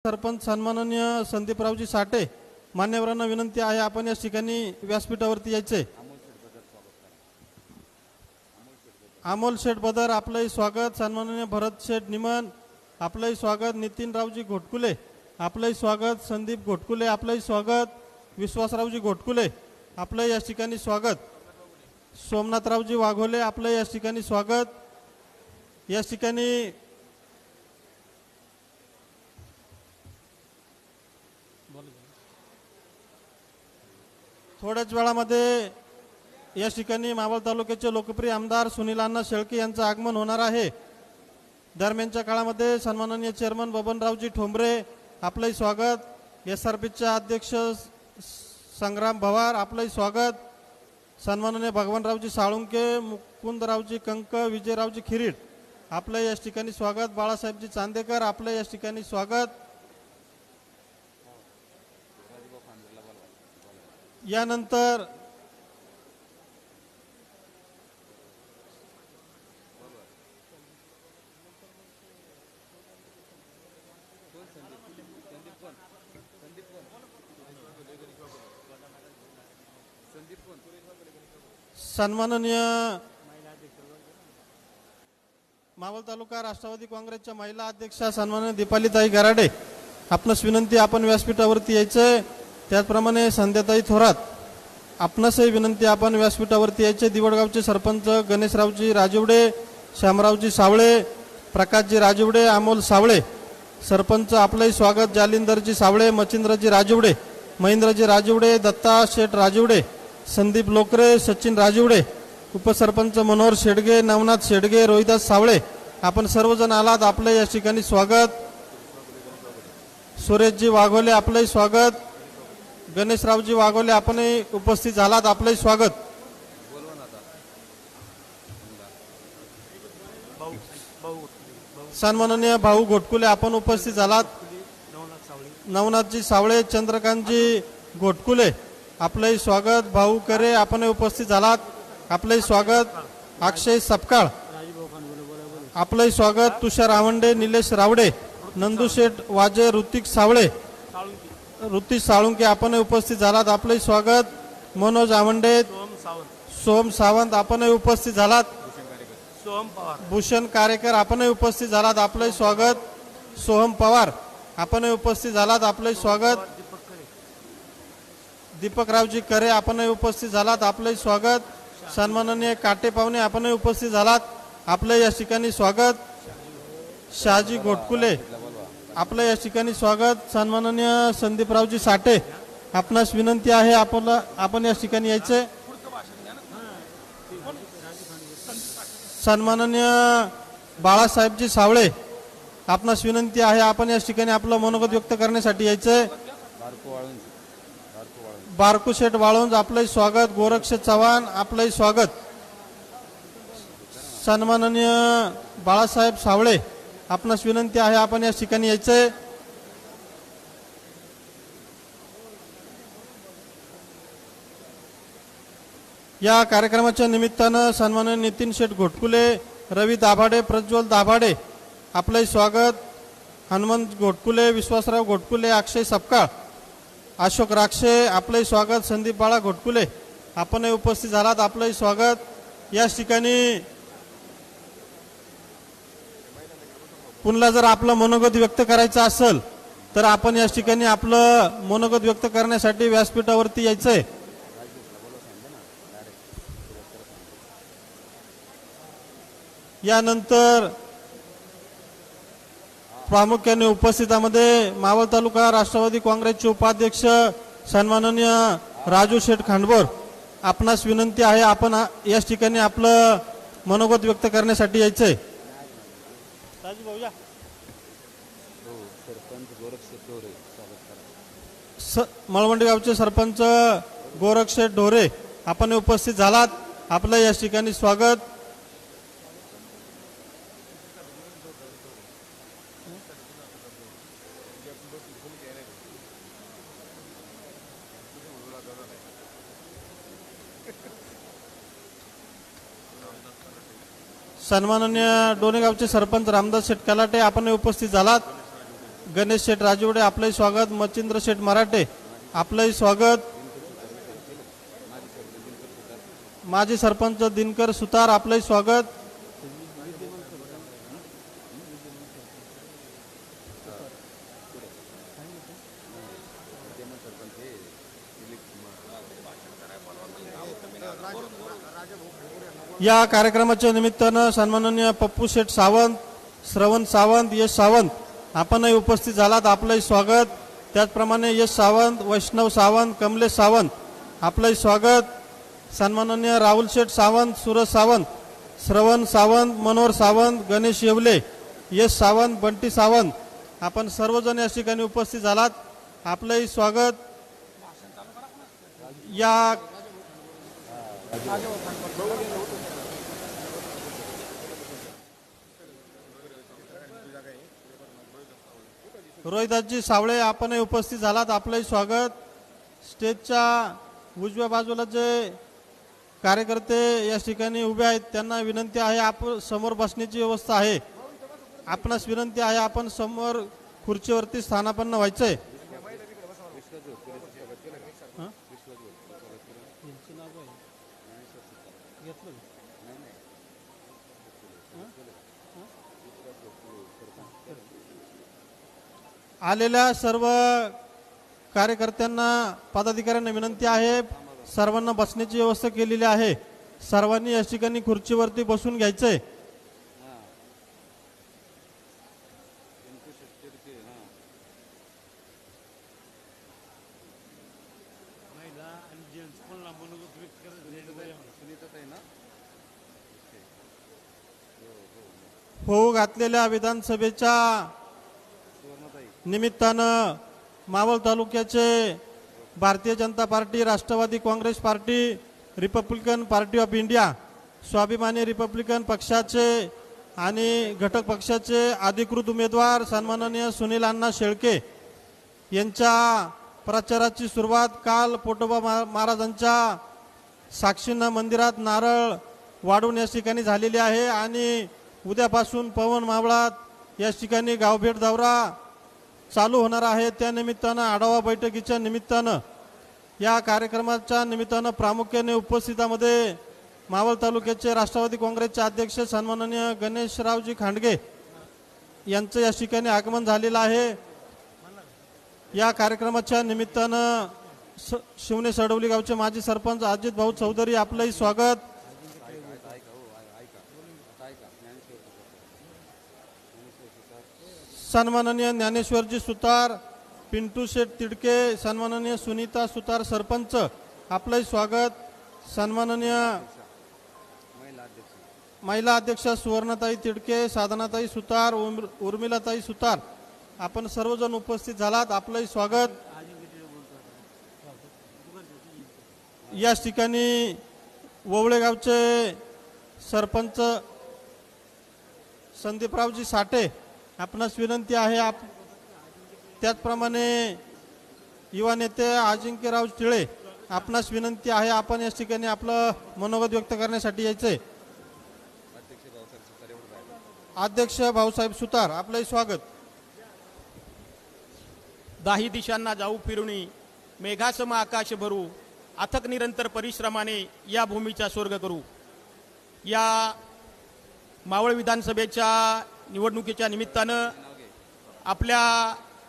सरपंच सन्माननीय संदीपरावजी साठे मान्यवरांना विनंती आहे आपण या ठिकाणी व्यासपीठावरती यायचे। अमोल शेठ बदर आपलंही स्वागत। सन्माननीय भरत शेठ निमन आपलंही स्वागत। नितीनरावजी घोटकुले आपलंही स्वागत। संदीप घोटकुले आपलंही स्वागत। विश्वासरावजी घोटकुले आपलंही या ठिकाणी स्वागत। सोमनाथरावजी वाघोले आपलंही या ठिकाणी स्वागत। या ठिकाणी थोड्याच वेळामध्ये या ठिकाणी मावळ तालुक्याचे लोकप्रिय आमदार सुनील अण्णा शेळके यांचं आगमन होणार आहे। दरम्यानच्या काळामध्ये सन्माननीय चेअरमन बबनरावजी ठोंबरे आपलंही स्वागत। एसआरपीचे अध्यक्ष संग्राम भवार आपलंही स्वागत। सन्माननीय भगवानरावजी साळुंके मुकुंदरावजी कंक विजयरावजी खिरीड आपलं या ठिकाणी स्वागत। बाळासाहेबजी चांदेकर आपलं या ठिकाणी स्वागत। यानंतर सन्माननीय मावळ तालुका राष्ट्रवादी काँग्रेसच्या महिला अध्यक्षा सन्माननीय दीपालीताई गराडे आपणास विनंती आपण व्यासपीठावरती यायचे। त्याचप्रमाणे संध्याताई थोरात आपणासही विनंती आपण व्यासपीठावरती यायचे। दिवडगावचे सरपंच गणेशरावजी राजिवडे श्यामरावजी सावळे प्रकाशजी राजिवडे अमोल सावळे सरपंच आपलंही स्वागत। जालिंदरजी सावळे मच्छिंद्रजी राजिवडे महेंद्रजी राजिवडे दत्ता शेठ राजिवडे संदीप लोकरे सचिन राजिवडे उपसरपंच मनोहर शेडगे नवनाथ शेडगे रोहिदास सावळे आपण सर्वजण आलात आपलं या ठिकाणी स्वागत। सुरेशजी वाघोले आपलंही स्वागत। गणेशरावजी वाघोले आपणही उपस्थित झालात आपलंही स्वागत। सन्माननीय भाऊ घोटकुले आपण उपस्थित झालात। नवनाथजी सावळे चंद्रकांतजी घोटकुले आपलंही स्वागत। भाऊ करे आपण उपस्थित झालात आपलंही स्वागत। अक्षय सपकाळ आपलंही स्वागत। तुषार आवंडे निलेश रावडे नंदुशेठ वाजे ऋतिक सावळे ऋतिक साळुंके आपण उपस्थित झालात आपलंही स्वागत। मनोज आवंडे सोम सावंत आपण उपस्थित झालात। भूषण कारेकर आपण उपस्थित झालात आपलंही स्वागत। सोहम पवार आपण उपस्थित झालात आपलंही स्वागत। दीपकरावजी करे आपण उपस्थित झालात आपलंही स्वागत। सन्माननीय काटे पाहुणे आपण उपस्थित झालात आपलं या ठिकाणी स्वागत। शहाजी घोटकुले आपलं या ठिकाणी स्वागत। सन्माननीय संदीपरावजी साठे आपणास विनंती आहे आपण या ठिकाणी यायचे। सन्माननीय बाळासाहेबजी सावळे आपणास विनंती आहे आपण या ठिकाणी आपलं मनोगत व्यक्त करण्यासाठी यायचे। बारकू शेठ वाळुंज आपलंही स्वागत। गोरक्ष चव्हाण आपलंही स्वागत। सन्माननीय बाळासाहेब सावळे आपणास विनंती आहे आपण या ठिकाणी यायचे। या कार्यक्रमाच्या निमित्तानं सन्माननीय नितीन शेठ घोटकुले रवी दाभाडे प्रज्वल दाभाडे आपलंही स्वागत। हनुमंत घोटकुले विश्वासराव घोटकुले अक्षय सपकाळ अशोक राक्षे आपलंही स्वागत। संदीप बाळा घोटकुले आपण उपस्थित झालात आपलंही स्वागत। या ठिकाणी पुन्हा जर आपलं मनोगत व्यक्त करायचं असेल तर आपण या ठिकाणी आपलं मनोगत व्यक्त करण्यासाठी व्यासपीठावरती यायचंय। यानंतर प्रामुख्याने उपस्थितांमध्ये मावळ तालुका राष्ट्रवादी काँग्रेसचे उपाध्यक्ष सन्माननीय राजू शेठ खांडबोर आपणास विनंती आहे आपण या ठिकाणी आपलं मनोगत व्यक्त करण्यासाठी यायचंय। मळवंडी गावचे सरपंच गोरक्षेठ ढोरे आपण उपस्थित झालात आपलं या ठिकाणी स्वागत। सन्माननीय डोनेगावचे सरपंच रामदास शेठ कलाटे आपण उपस्थित झालात। गणेश शेठ राजवडे आपलंही स्वागत, मच्छिंद्र शेठ मराठे आपलंही स्वागत, माजी सरपंच दिनकर सुतार आपलंही स्वागत, या कार्यक्रमाच्या निमित्तानं सन्माननीय पप्पू शेठ सावंत, श्रवण सावंत, यश सावंत आपणही उपस्थित झालात, आपलंही स्वागत. त्याचप्रमाणे यश सावंत, वैष्णव सावंत, कमलेश सावंत आपलंही स्वागत. सन्माननीय राहुल शेठ सावंत, सूरज सावंत, श्रवण सावंत, मनोहर सावंत, गणेश येवले, यश सावंत, बंटी सावंत आपण सर्वजण या ठिकाणी उपस्थित झालात, आपलंही स्वागत. या रोहिदासजी सावळे आपणही उपस्थित झालात, आपलंही स्वागत. स्टेजच्या उजव्या बाजूला जे कार्यकर्ते या ठिकाणी उभे आहेत त्यांना विनंती आहे, आपण समोर बसण्याची व्यवस्था आहे, आपणास विनंती आहे आपण समोर खुर्चीवरती स्थानापन्न व्हायचंय. आलेल्या सर्व कार्यकर्त्यांना, पदाधिकाऱ्यांना विनंती आहे, सर्वांना बसण्याची व्यवस्था केलेली आहे, सर्वांनी या ठिकाणी खुर्चीवरती बसून घ्यायचंय. होऊ घातलेल्या विधानसभेच्या निमित्तानं मावळ तालुक्याचे Bharatiya Janata Party, Rashtrawadi Congress Party, Republican Party of India, Swabhimani Republican पक्षाचे आणि घटक पक्षाचे अधिकृत उमेदवार सन्माननीय सुनील अण्णा शेळके यांच्या प्रचाराची सुरुवात काल पोटोबा महाराजांच्या साक्षींना मंदिरात नारळ वाढून या ठिकाणी झालेली आहे आणि उद्यापासून पवन मावळात या ठिकाणी गावभेट दौरा चालू होणार आहे. त्या निमित्तानं आढावा बैठकीच्या निमित्तानं या कार्यक्रमाच्या निमित्तानं प्रामुख्याने उपस्थितामध्ये मावळ तालुक्याचे राष्ट्रवादी काँग्रेसचे अध्यक्ष सन्माननीय गणेशरावजी खांडगे यांचं या ठिकाणी आगमन झालेलं आहे. या कार्यक्रमाच्या निमित्तानं शिवणे सडवली गावचे माजी सरपंच अजित भाऊ चौधरी आपलंही स्वागत. सन्माननीय ज्ञानेश्वरजी सुतार, पिंटू शेठ तिडके, सन्माननीय सुनीता सुतार सरपंच आपलंही स्वागत. सन्माननीय महिला अध्यक्षा सुवर्णाताई तिडके, साधनाताई सुतार, उर्मिलाताई सुतार आपण सर्वजण उपस्थित झालात, आपलंही स्वागत. या ठिकाणी ववळेगावचे सरपंच संदीपरावजी साठे आपणास विनंती आहे, त्याचप्रमाणे युवा नेते अजिंक्यराव टिळे आपणास विनंती आहे, आपण या ठिकाणी आपलं मनोगत व्यक्त करण्यासाठी यायचंय. अध्यक्ष भाऊसाहेब सुतार आपलंही स्वागत. दाही दिशांना जाऊ फिरुनी, मेघासम आकाश भरू, अथक निरंतर परिश्रमाने या भूमीचा स्वर्ग करू. या मावळ विधानसभेच्या निवडणुकीच्या निमित्तानं आपल्या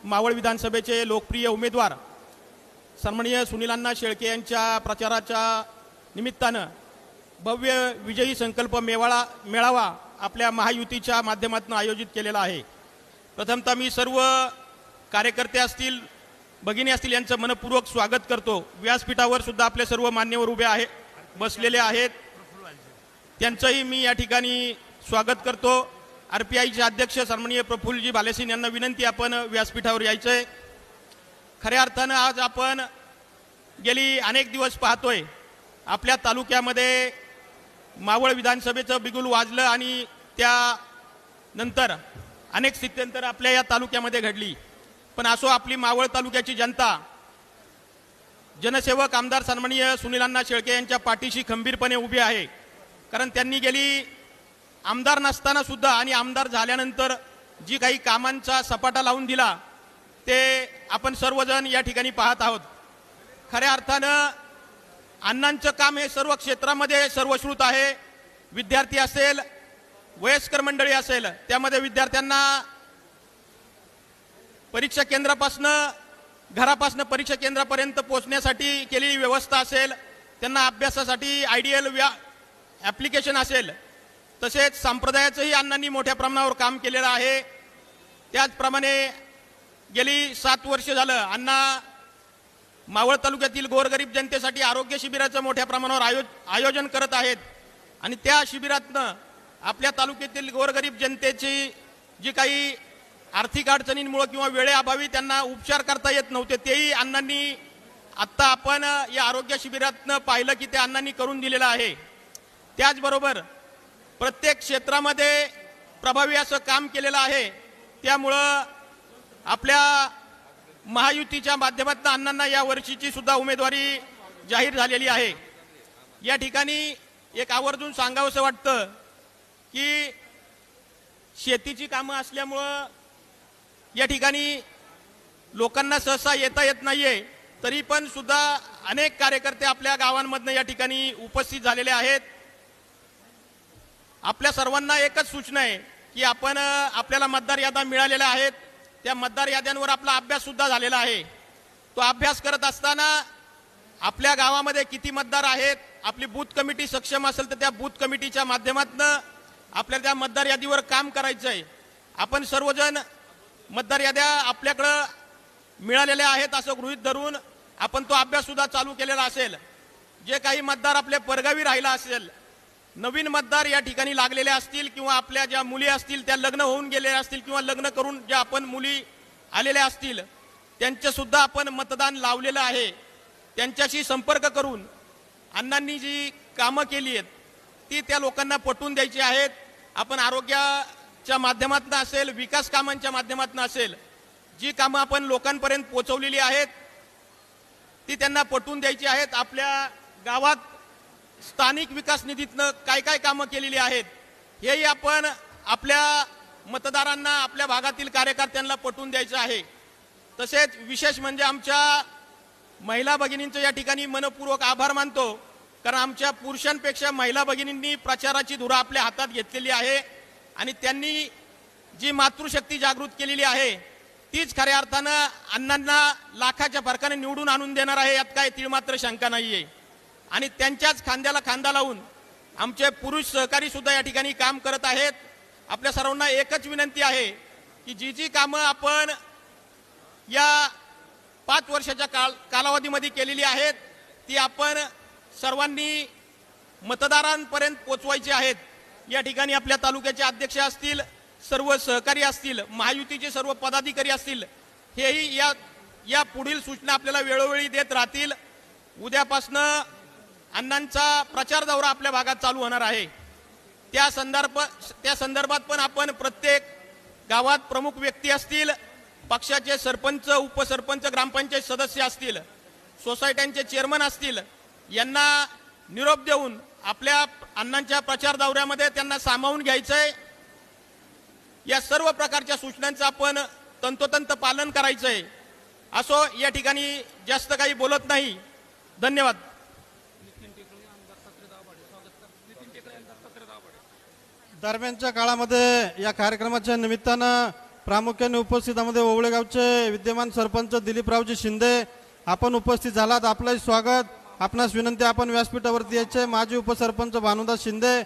मावळ विधानसभेचे लोकप्रिय उमेदवार सन्माननीय सुनील अण्णा शेळके यांच्या प्रचाराच्या निमित्तानं भव्य विजयी संकल्प मेळावा आपल्या महायुतीच्या माध्यमातून आयोजित केलेला आहे. प्रथमतः मी सर्व कार्यकर्ते असतील, भगिनी असतील यांचं मनपूर्वक स्वागत करतो. व्यासपीठावर सुद्धा आपले सर्व मान्यवर उभे आहे, बसलेले आहेत, त्यांचंही मी या ठिकाणी स्वागत करतो. आरपीआयचे अध्यक्ष सन्माननीय प्रफुल्लजी भालेसिंग यांना विनंती, आपण व्यासपीठावर यायचंय. खऱ्या अर्थानं आज आपण गेली अनेक दिवस पाहतोय आपल्या तालुक्यामध्ये मावळ विधानसभेचं बिगुल वाजलं आणि त्यानंतर अनेक स्थित्यंतर आपल्या या तालुक्यामध्ये घडली. पण असो, आपली मावळ तालुक्याची जनता जनसेवक आमदार सन्माननीय सुनील अण्णा शेळके यांच्या पाठीशी खंबीरपणे उभी आहे. कारण त्यांनी गेली आमदार नसताना सुद्धा आणि आमदार झाल्यानंतर जी काही कामांचा सपाटा लावून दिला ते आपण सर्वजण या ठिकाणी पाहत आहोत. खऱ्या अर्थानं अण्णांचं काम हे सर्व क्षेत्रामध्ये सर्वश्रुत आहे. विद्यार्थी असेल, वयस्कर मंडळी असेल, त्यामध्ये विद्यार्थ्यांना परीक्षा केंद्रापासनं घरापासनं परीक्षा केंद्रापर्यंत पोहोचण्यासाठी केलेली व्यवस्था असेल, त्यांना अभ्यासासाठी आयडियल ॲप्लिकेशन असेल, तसेच संप्रदायाचंही अण्णांनी मोठ्या प्रमाणावर काम केलेलं आहे. त्याचप्रमाणे गेली 7 वर्ष झालं अण्णा मावळ तालुक्यातील गोरगरीब जनतेसाठी आरोग्य शिबिराचं मोठ्या प्रमाणावर आयोजन करत आहेत. आणि त्या शिबिरातनं आपल्या तालुक्यातील गोरगरीब जनतेची जी काही आर्थिक अडचणींमुळे किंवा वेळेअभावी त्यांना उपचार करता येत नव्हते, तेही अण्णांनी आत्ता आपण या आरोग्य शिबिरातनं पाहिलं की ते अण्णांनी करून दिलेलं आहे. त्याचबरोबर प्रत्येक क्षेत्रामध्ये प्रभावी असं काम केलेलं आहे. त्यामुळं आपल्या महायुतीच्या माध्यमातून अण्णांना या वर्षीची सुद्धा उमेदवारी जाहीर झालेली आहे. या ठिकाणी एक आवर्जून सांगावंसं वाटतं की शेतीची कामं असल्यामुळं या ठिकाणी लोकांना सहसा येता येत नाहीये, तरी पण सुद्धा अनेक कार्यकर्ते आपल्या गावांमधनं या ठिकाणी उपस्थित झालेले आहेत. आपल्या सर्वांना एकच सूचना आहे की आपण आपल्याला मतदार याद्या मिळालेल्या आहेत, त्या मतदार याद्यांवर आपला अभ्यास सुद्धा झालेला आहे. तो अभ्यास करत असताना आपल्या गावामध्ये किती मतदार आहेत, आपली बूथ कमिटी सक्षम असेल तर त्या बूथ कमिटीच्या माध्यमातून आपल्याला त्या मतदार यादीवर काम करायचं आहे. आपण सर्वजण मतदार याद्या आपल्याकडं मिळालेल्या आहेत असं गृहीत धरून आपण तो अभ्यास सुद्धा चालू केलेला असेल. जे काही मतदार आपले परगावी राहिला असेल, नवीन मतदार या ठिकाणी लागलेले असतील किंवा आपल्या ज्या मुली असतील त्या लग्न होऊन गेलेल्या असतील किंवा लग्न करून ज्या आपण मुली आलेल्या असतील त्यांचे सुद्धा आपण मतदान लावलेलं आहे. त्यांच्याशी संपर्क करून अण्णांनी जी कामं केली आहेत ती त्या लोकांना पटवून द्यायची आहेत. आपण आरोग्याच्या माध्यमातून असेल, विकास कामांच्या माध्यमातून असेल, जी कामं आपण लोकांपर्यंत पोहोचवलेली आहेत ती त्यांना पटवून द्यायची आहेत. आपल्या गावात स्थानिक विकास निधीतनं काय काय कामं केलेली आहेत हेही आपण आपल्या मतदारांना, आपल्या भागातील कार्यकर्त्यांना पटवून द्यायचं आहे. तसेच विशेष म्हणजे आमच्या महिला भगिनींचं या ठिकाणी मनपूर्वक आभार मानतो, कारण आमच्या पुरुषांपेक्षा महिला भगिनींनी प्रचाराची धुरा आपल्या हातात घेतलेली आहे आणि त्यांनी जी मातृशक्ती जागृत केलेली आहे तीच खऱ्या अर्थानं अण्णांना लाखाच्या फरकाने निवडून आणून देणार आहे, यात काय तीळमात्र शंका नाहीये. आणि त्यांच्याच खांद्याला खांदा लावून आमचे पुरुष सहकारी सुद्धा या ठिकाणी काम करत आहेत. आपल्या सर्वांना एकच विनंती आहे की जी जी कामं आपण या 5 वर्षाच्या कालावधीमध्ये केलेली आहेत ती आपण सर्वांनी मतदारांपर्यंत पोचवायची आहेत. या ठिकाणी आपल्या तालुक्याचे अध्यक्ष असतील, सर्व सहकारी असतील, महायुतीचे सर्व पदाधिकारी असतील, हेही या पुढील सूचना आपल्याला वेळोवेळी देत राहतील. उद्यापासनं अण्णांचा प्रचार दौरा आपल्या भागात चालू होणार आहे. त्या संदर्भात पण आपण प्रत्येक गावात प्रमुख व्यक्ती असतील, पक्षाचे सरपंच, उपसरपंच, ग्रामपंचायत सदस्य असतील, सोसायट्यांचे चेअरमन असतील, यांना निरोप देऊन आपल्या अण्णांच्या प्रचार दौऱ्यामध्ये त्यांना सामावून घ्यायचंय. या सर्व प्रकारच्या सूचनांचं आपण तंतोतंत पालन करायचंय. असो, या ठिकाणी जास्त काही बोलत नाही. धन्यवाद. दरम्यानच्या काळामध्ये या कार्यक्रमाच्या निमित्तानं प्रामुख्याने उपस्थितांमध्ये ओवळे गावचे विद्यमान सरपंच दिलीपरावजी शिंदे आपण उपस्थित झालात. आपलंही स्वागत. आपणास विनंती, आपण व्यासपीठावरती यायचे. माजी उपसरपंच भानुदास शिंदे,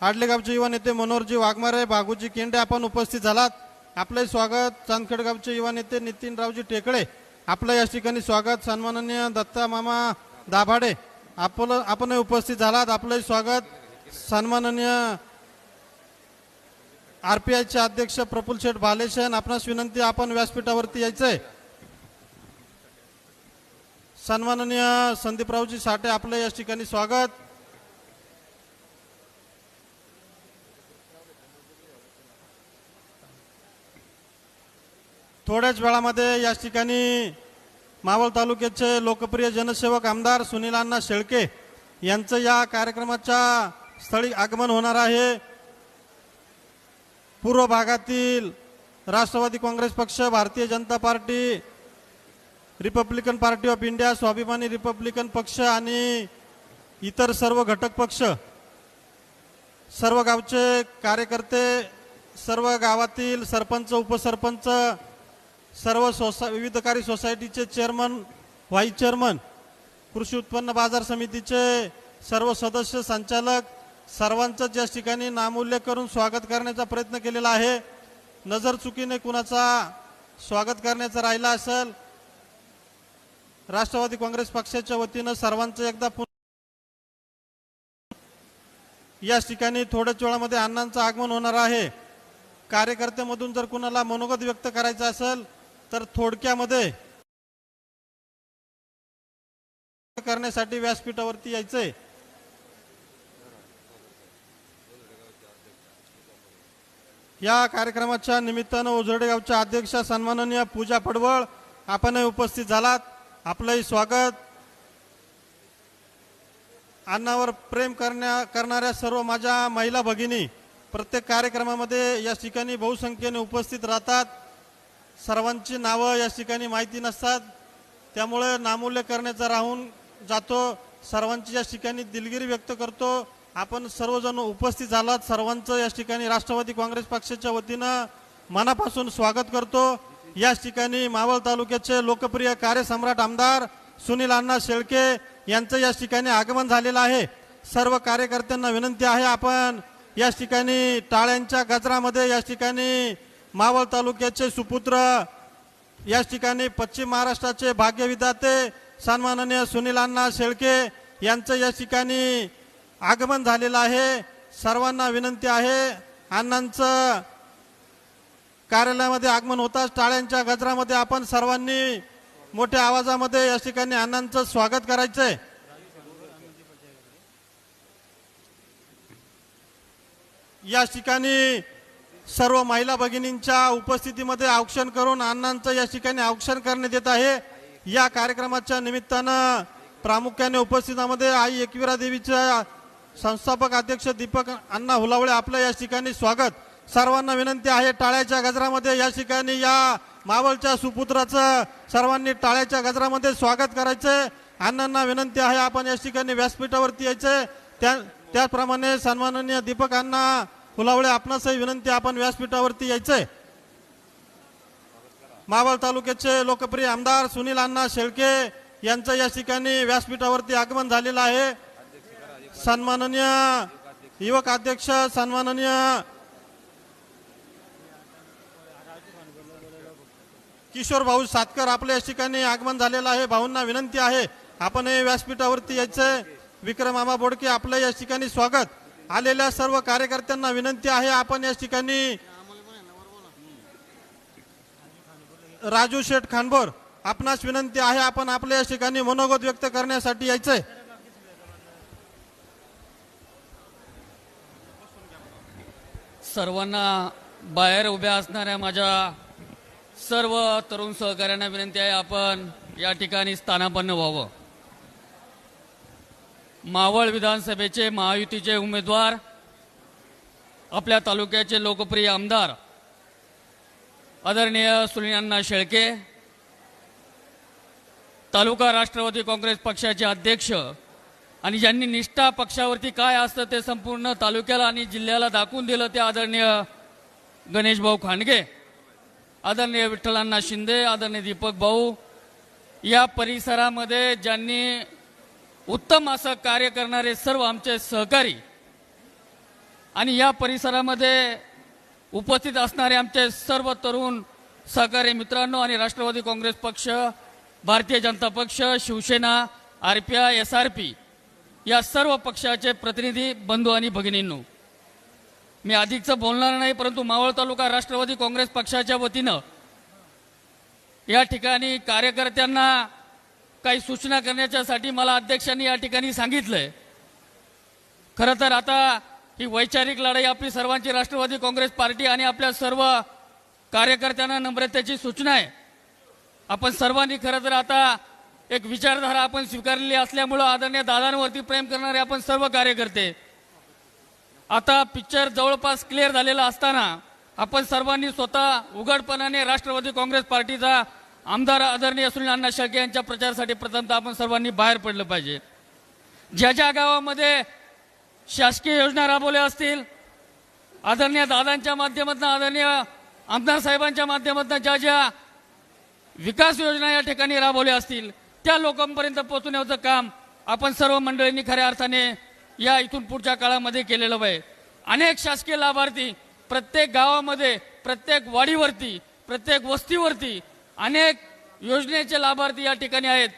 आडलेगावचे युवा नेते मनोहरजी वाघमारे, बागूजी केंडे आपण उपस्थित झालात. आपलंही स्वागत. चांदखेडगावचे युवा नेते नितीनरावजी टेकडे आपलं या ठिकाणी स्वागत. सन्माननीय दत्ता मामा दाभाडे आपणही उपस्थित झालात. आपलंही स्वागत. सन्माननीय आरपीआयचे अध्यक्ष प्रफुल्ल शेठ भालेशन आपणास विनंती, आपण व्यासपीठावरती यायचंय. सन्माननीय संदीपरावजी साठे आपलं या ठिकाणी स्वागत. थोड्याच वेळामध्ये या ठिकाणी मावळ तालुक्याचे लोकप्रिय जनसेवक आमदार सुनीलांना शेळके यांचं या कार्यक्रमाच्या स्थळी आगमन होणार आहे. पूर्व भागातील राष्ट्रवादी काँग्रेस पक्ष, Bharatiya Janata Party, Republican Party of India, Swabhimani Republican पक्ष आणि इतर सर्व घटक पक्ष, सर्व गावचे कार्यकर्ते, सर्व गावातील सरपंच, उपसरपंच, सर्व विविधकारी सोसायटीचे चेअरमन, व्हाईस चेअरमन, कृषी उत्पन्न बाजार समितीचे सर्व सदस्य, संचालक, सर्वांचंच या ठिकाणी नामोल्लेख करून स्वागत करण्याचा प्रयत्न केलेला आहे. नजर चुकीने कुणाचा स्वागत करण्याचा राहिला असेल, राष्ट्रवादी काँग्रेस पक्षाच्या वतीनं सर्वांचं एकदा या ठिकाणी थोड्याच वेळामध्ये अण्णांचं आगमन होणार आहे. कार्यकर्त्यामधून जर कुणाला मनोगत व्यक्त करायचं असेल तर थोडक्यामध्ये करण्यासाठी व्यासपीठावरती यायचंय. या कार्यक्रमाच्या निमित्तानं उजरडे गावच्या अध्यक्षा सन्माननीय पूजा पडवळ आपणही उपस्थित झालात. आपलंही स्वागत. अण्णावर प्रेम करणाऱ्या सर्व माझ्या महिला भगिनी प्रत्येक कार्यक्रमामध्ये या ठिकाणी बहुसंख्येने उपस्थित राहतात. सर्वांची नावं या ठिकाणी माहिती नसतात, त्यामुळे नामोल्लेख करण्याचा राहून जातो. सर्वांची या ठिकाणी दिलगिरी व्यक्त करतो. आपण सर्वजण उपस्थित झालात, सर्वांचं या ठिकाणी राष्ट्रवादी काँग्रेस पक्षाच्या वतीनं मनापासून स्वागत करतो. या ठिकाणी मावळ तालुक्याचे लोकप्रिय कार्यसम्राट आमदार सुनील अण्णा शेळके यांचं या ठिकाणी आगमन झालेलं आहे. सर्व कार्यकर्त्यांना विनंती आहे, आपण या ठिकाणी टाळ्यांच्या गजरामध्ये या ठिकाणी मावळ तालुक्याचे सुपुत्र, या ठिकाणी पश्चिम महाराष्ट्राचे भाग्यविधाते सन्माननीय सुनील अण्णा शेळके यांचं या ठिकाणी आगमन झालेलं आहे. सर्वांना विनंती आहे, अण्णांचं कार्यालयामध्ये आगमन होताच टाळ्यांच्या गजरामध्ये आपण सर्वांनी मोठ्या आवाजामध्ये या ठिकाणी अण्णांचं स्वागत करायचंय. या ठिकाणी सर्व महिला भगिनींच्या उपस्थितीमध्ये औक्षण करून अण्णांचं या ठिकाणी औक्षण करण्यात येत आहे. या कार्यक्रमाच्या निमित्तानं प्रामुख्याने उपस्थितांमध्ये आई एकविरा देवीच्या संस्थापक अध्यक्ष दीपक अण्णा हुलावळे आपलं या ठिकाणी स्वागत. सर्वांना विनंती आहे, टाळ्याच्या गजरामध्ये या ठिकाणी या मावळच्या सुपुत्राचं सर्वांनी टाळ्याच्या गजरामध्ये स्वागत करायचंय. अण्णांना विनंती आहे, आपण या ठिकाणी व्यासपीठावरती यायचंय. त्याप्रमाणे सन्माननीय दीपक अण्णा हुलावळे आपणासही विनंती, आपण व्यासपीठावरती यायचंय. मावळ तालुक्याचे लोकप्रिय आमदार सुनील अण्णा शेळके यांचं या ठिकाणी व्यासपीठावरती आगमन झालेलं आहे. सन्माननीय युवक अध्यक्ष सन्माननीय किशोर भाऊ सातकर आपल्या या ठिकाणी आगमन झालेलं आहे. भाऊंना विनंती आहे, आपण हे व्यासपीठावरती यायचंय. विक्रम मामा बोडके आपलं या ठिकाणी स्वागत. आलेल्या सर्व कार्यकर्त्यांना विनंती आहे, आपण या ठिकाणी राजू शेठ खानबोर आपणास विनंती आहे, आपण आपल्या या ठिकाणी मनोगत व्यक्त करण्यासाठी यायचंय. सर्वांना बाहेर उभ्या असणाऱ्या माझ्या सर्व तरुण सहकाऱ्यांना विनंती आहे, आपण या ठिकाणी स्थानापन्न व्हावं. मावळ विधानसभेचे महायुतीचे उमेदवार, आपल्या तालुक्याचे लोकप्रिय आमदार आदरणीय सुनील अण्णा शेळके, तालुका राष्ट्रवादी काँग्रेस पक्षाचे अध्यक्ष आणि ज्यांनी निष्ठा पक्षावरती काय असतं ते संपूर्ण तालुक्याला आणि जिल्ह्याला दाखवून दिलं, ते आदरणीय गणेश भाऊ खांडगे, आदरणीय विठ्ठलांना शिंदे, आदरणीय दीपक भाऊ, या परिसरामध्ये ज्यांनी उत्तम असं कार्य करणारे सर्व आमचे सहकारी आणि या परिसरामध्ये उपस्थित असणारे आमचे सर्व तरुण सहकारी मित्रांनो आणि राष्ट्रवादी काँग्रेस पक्ष, भारतीय जनता पक्ष, शिवसेना, आरपीआय, SRP या सर्व पक्षाचे प्रतिनिधी बंधू आणि भगिनींनो, मी अधिकचं बोलणार नाही, परंतु मावळ तालुका राष्ट्रवादी काँग्रेस पक्षाच्या वतीनं या ठिकाणी कार्यकर्त्यांना काही सूचना करण्याच्यासाठी मला अध्यक्षांनी या ठिकाणी सांगितलंय. खरं तर आता ही वैचारिक लढाई आपली सर्वांची राष्ट्रवादी काँग्रेस पार्टी आणि आपल्या सर्व कार्यकर्त्यांना नम्रतेची सूचना आहे. आपण सर्वांनी खरं तर आता एक विचारधारा आपण स्वीकारलेली असल्यामुळं आदरणीय दादांवरती प्रेम करणारे आपण सर्व कार्यकर्ते, आता पिक्चर जवळपास क्लिअर झालेला असताना आपण सर्वांनी स्वतः उघडपणाने राष्ट्रवादी काँग्रेस पार्टीचा आमदार आदरणीय सुनील अण्णा शेळके यांच्या प्रचारासाठी प्रथमतः आपण सर्वांनी बाहेर पडलं पाहिजे. ज्या ज्या गावामध्ये शासकीय योजना राबवल्या असतील, आदरणीय दादांच्या माध्यमातून, आदरणीय आमदार साहेबांच्या माध्यमातून ज्या ज्या विकास योजना या ठिकाणी राबवल्या असतील, त्या लोकांपर्यंत पोहोचण्याचं काम आपण सर्व मंडळींनी खऱ्या अर्थाने या इथून पुढच्या काळामध्ये केलेलं आहे. अनेक शासकीय लाभार्थी प्रत्येक गावामध्ये, प्रत्येक वाडीवरती, प्रत्येक वस्तीवरती अनेक योजनेचे लाभार्थी या ठिकाणी आहेत.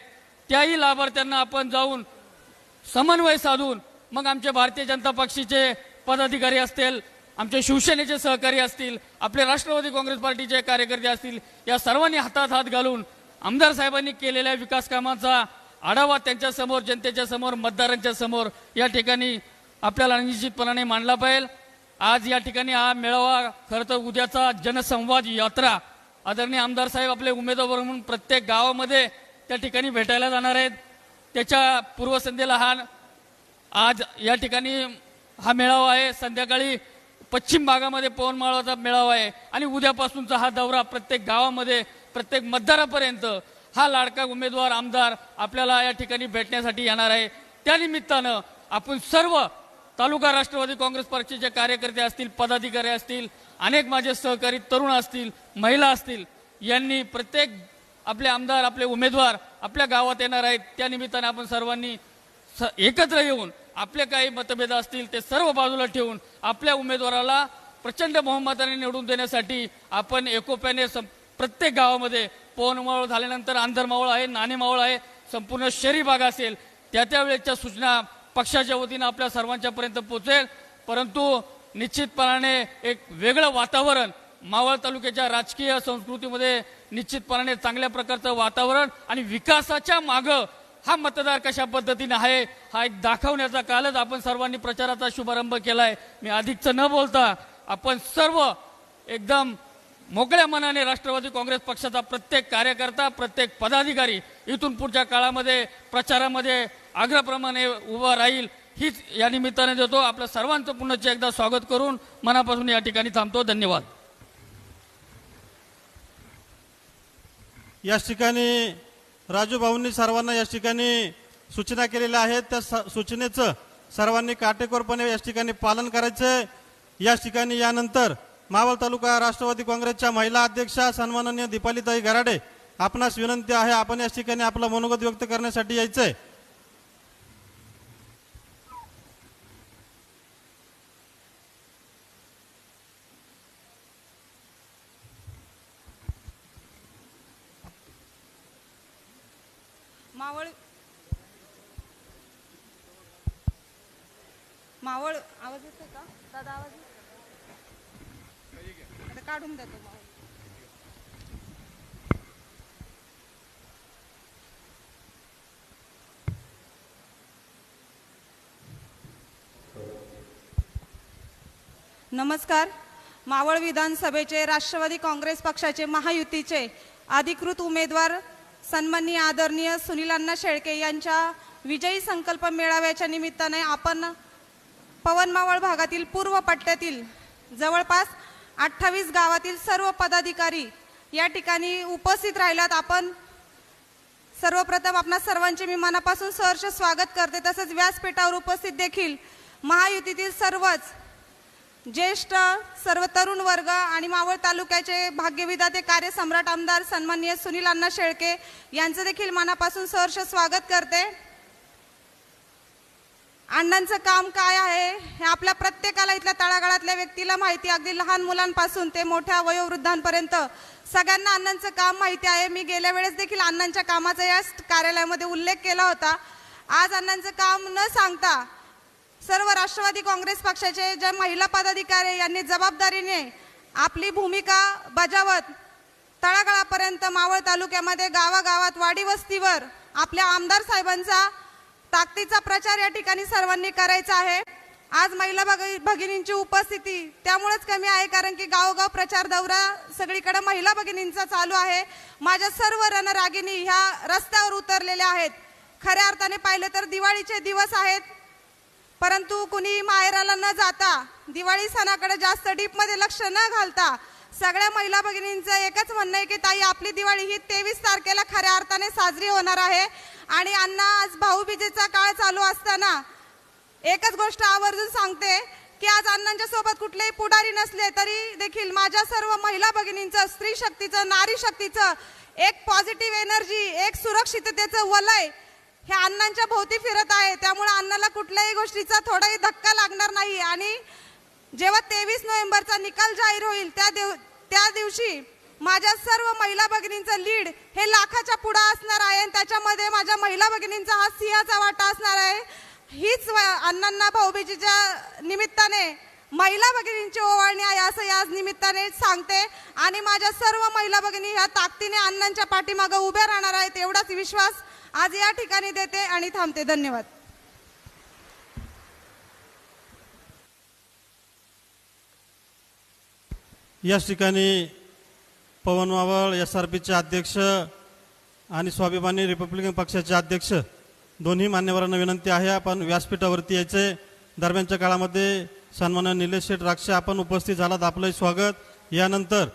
त्याही लाभार्थ्यांना आपण जाऊन समन्वय साधून मग आमचे भारतीय जनता पक्षाचे पदाधिकारी असतील, आमचे शिवसेनेचे सहकारी असतील, आपले राष्ट्रवादी काँग्रेस पार्टीचे कार्यकर्ते असतील, या सर्वांनी हातात हात घालून आमदार साहेबांनी केलेल्या विकास कामांचा आढावा त्यांच्या समोर, जनतेच्या समोर, मतदारांच्या समोर या ठिकाणी आपल्याला निश्चितपणाने मांडला पाहिजे. आज या ठिकाणी हा मेळावा, खरं तर उद्याचा जनसंवाद यात्रा आदरणीय आमदार साहेब आपले उमेदवार म्हणून प्रत्येक गावामध्ये त्या ठिकाणी भेटायला जाणार आहेत. त्याच्या पूर्वसंध्येला आज या ठिकाणी हा मेळावा आहे. संध्याकाळी पश्चिम भागामध्ये पवन माळाचा मेळावा आहे आणि उद्यापासूनचा हा दौरा प्रत्येक गावामध्ये, प्रत्येक मतदारापर्यंत हा लाडका उमेदवार आमदार आपल्याला या ठिकाणी भेटण्यासाठी येणार आहे. त्यानिमित्तानं आपण सर्व तालुका राष्ट्रवादी काँग्रेस पक्षाचे कार्यकर्ते असतील, पदाधिकारी असतील, अनेक माझे सहकारी तरुण असतील, महिला असतील, यांनी प्रत्येक आपले आमदार, आपले उमेदवार आपल्या गावात येणार आहेत. त्या निमित्ताने आपण सर्वांनी एकत्र येऊन आपले काही मतभेद असतील ते सर्व बाजूला ठेवून आपल्या उमेदवाराला प्रचंड बहुमताने निवडून देण्यासाठी आपण एकोप्याने प्रत्येक गावामध्ये पवन मावळ झाल्यानंतर आंधर आहे, नाणे मावळ आहे, संपूर्ण शहरी भाग असेल, त्या वेळेच्या सूचना पक्षाच्या वतीनं आपल्या सर्वांच्यापर्यंत पोहोचेल. परंतु निश्चितपणाने एक वेगळं वातावरण मावळ तालुक्याच्या राजकीय संस्कृतीमध्ये निश्चितपणाने चांगल्या प्रकारचं वातावरण आणि विकासाच्या मागं हा मतदार कशा पद्धतीने आहे हा एक दाखवण्याचा कालच आपण सर्वांनी प्रचाराचा शुभारंभ केलाय. मी अधिकचं न बोलता आपण सर्व एकदम मोकळ्या मनाने राष्ट्रवादी काँग्रेस पक्षाचा प्रत्येक कार्यकर्ता, प्रत्येक पदाधिकारी इथून पुढच्या काळामध्ये प्रचारामध्ये आग्रहाप्रमाणे उभा राहील हीच या निमित्ताने देतो. आपल्या सर्वांचं पुन्हा एकदा स्वागत करून मनापासून या ठिकाणी थांबतो. धन्यवाद. या ठिकाणी राजू भाऊंनी सर्वांना या ठिकाणी सूचना केलेल्या आहेत. त्या सूचनेचं सर्वांनी काटेकोरपणे या ठिकाणी पालन करायचं. या ठिकाणी यानंतर मावळ तालुका राष्ट्रवादी काँग्रेसच्या महिला अध्यक्षा सन्माननीय दीपालीताई गराडे, आपणास विनंती आहे आपण या ठिकाणी आपलं मनोगत व्यक्त करण्यासाठी यायचंय. मावळ आवाज येतो का दादा? आवाज आता काढून देतो. मावळ नमस्कार. मावळ विधानसभेचे राष्ट्रवादी काँग्रेस पक्षाचे महायुतीचे अधिकृत उमेदवार सन्माननीय आदरणीय सुनील अण्णा शेळके यांच्या विजयी संकल्प मेळाव्याच्या निमित्ताने आपण पवन मावळ भागातील पूर्व पट्ट्यातील जवळपास 28 गावातील सर्व पदाधिकारी या ठिकाणी उपस्थित राहिलात. आपण सर्वप्रथम आपणा सर्वांचे मी मनापासून सहर्ष स्वागत करते. तसेच व्यासपीठावर उपस्थित देखील महायुतीतील सर्वच ज्येष्ठ सर्व तरुण वर्ग आणि मावळ तालुक्याचे भाग्यविधाते कार्यसम्राट आमदार सन्माननीय सुनील अण्णा शेळके यांचं देखील मनापासून सहर्ष स्वागत करते. अण्णांचं काम काय आहे हे आपल्या प्रत्येकाला, इथल्या तळागाळातल्या व्यक्तीला माहिती. अगदी लहान मुलांपासून ते मोठ्या वयोवृद्धांपर्यंत सगळ्यांना अण्णांचं काम माहिती आहे. मी गेल्या वेळेस देखील अण्णांच्या कामाचा या कार्यालयामध्ये उल्लेख केला होता. आज अण्णांचं काम न सांगता सर्व राष्ट्रवादी काँग्रेस पक्षाचे ज्या महिला पदाधिकारी यांनी जबाबदारीने आपली भूमिका बजावत तळागाळापर्यंत मावळ तालुक्यामध्ये गावागावात वाडी वस्तीवर आपल्या आमदार साहेबांचा ताकदीचा प्रचार या ठिकाणी सर्वांनी करायचा आहे. आज महिला भगिनींची उपस्थिती त्यामुळेच कमी आहे, कारण की गावोगाव प्रचार दौरा सगळीकडे महिला भगिनींचा चालू आहे. माझ्या सर्व रणरागिणी ह्या रस्त्यावर उतरलेल्या आहेत. खऱ्या अर्थाने पाहिलं तर दिवाळीचे दिवस आहेत, परंतु कुणी माहेराला न जाता दिवाळी सणाकडे जास्त डीपमध्ये लक्ष न घालता सगळ्या महिला भगिनींचं एकच म्हणणं आहे की ताई आपली दिवाळी ही 23 तारखेला खऱ्या अर्थाने साजरी होणार आहे. आणि अण्णा आज भाऊबीजेचा काळ चालू असताना एकच गोष्ट आवर्जून सांगते की आज अण्णांच्या सोबत कुठलेही पुढारी नसले तरी देखील माझ्या सर्व महिला भगिनींचं, स्त्री शक्तीचं, नारी शक्तीचं एक पॉझिटिव्ह एनर्जी, एक सुरक्षिततेचं वलय ह्या अण्णांच्या भोवती फिरत आहे. त्यामुळे अण्णाला कुठल्याही गोष्टीचा थोडाही धक्का लागणार नाही. आणि जेव्हा 23 नोव्हेंबरचा निकाल जाहीर होईल त्या दिवशी माझ्या सर्व महिला भगिनींचं लीड हे लाखाच्या पुढे असणार आहे आणि त्याच्यामध्ये माझ्या महिला भगिनींचा हा सिंहाचा वाटा असणार आहे. हीच अण्णांना भाऊबीजेच्या निमित्ताने महिला भगिनींची ओवाळणी आहे असं याच निमित्ताने सांगते. आणि माझ्या सर्व महिला भगिनी ह्या ताकदीने अण्णांच्या पाठीमागे उभ्या राहणार आहेत एवढाच विश्वास आज या ठिकाणी देते आणि थांबते. धन्यवाद. याच ठिकाणी पवन मावळ SRPचे अध्यक्ष आणि स्वाभिमानी रिपब्लिकन पक्षाचे अध्यक्ष दोन्ही मान्यवरांना विनंती आहे आपण व्यासपीठावरती यायचे. दरम्यानच्या काळामध्ये सन्माननीय निलेश शेठ राक्षे आपण उपस्थित झालात, आपलं स्वागत. यानंतर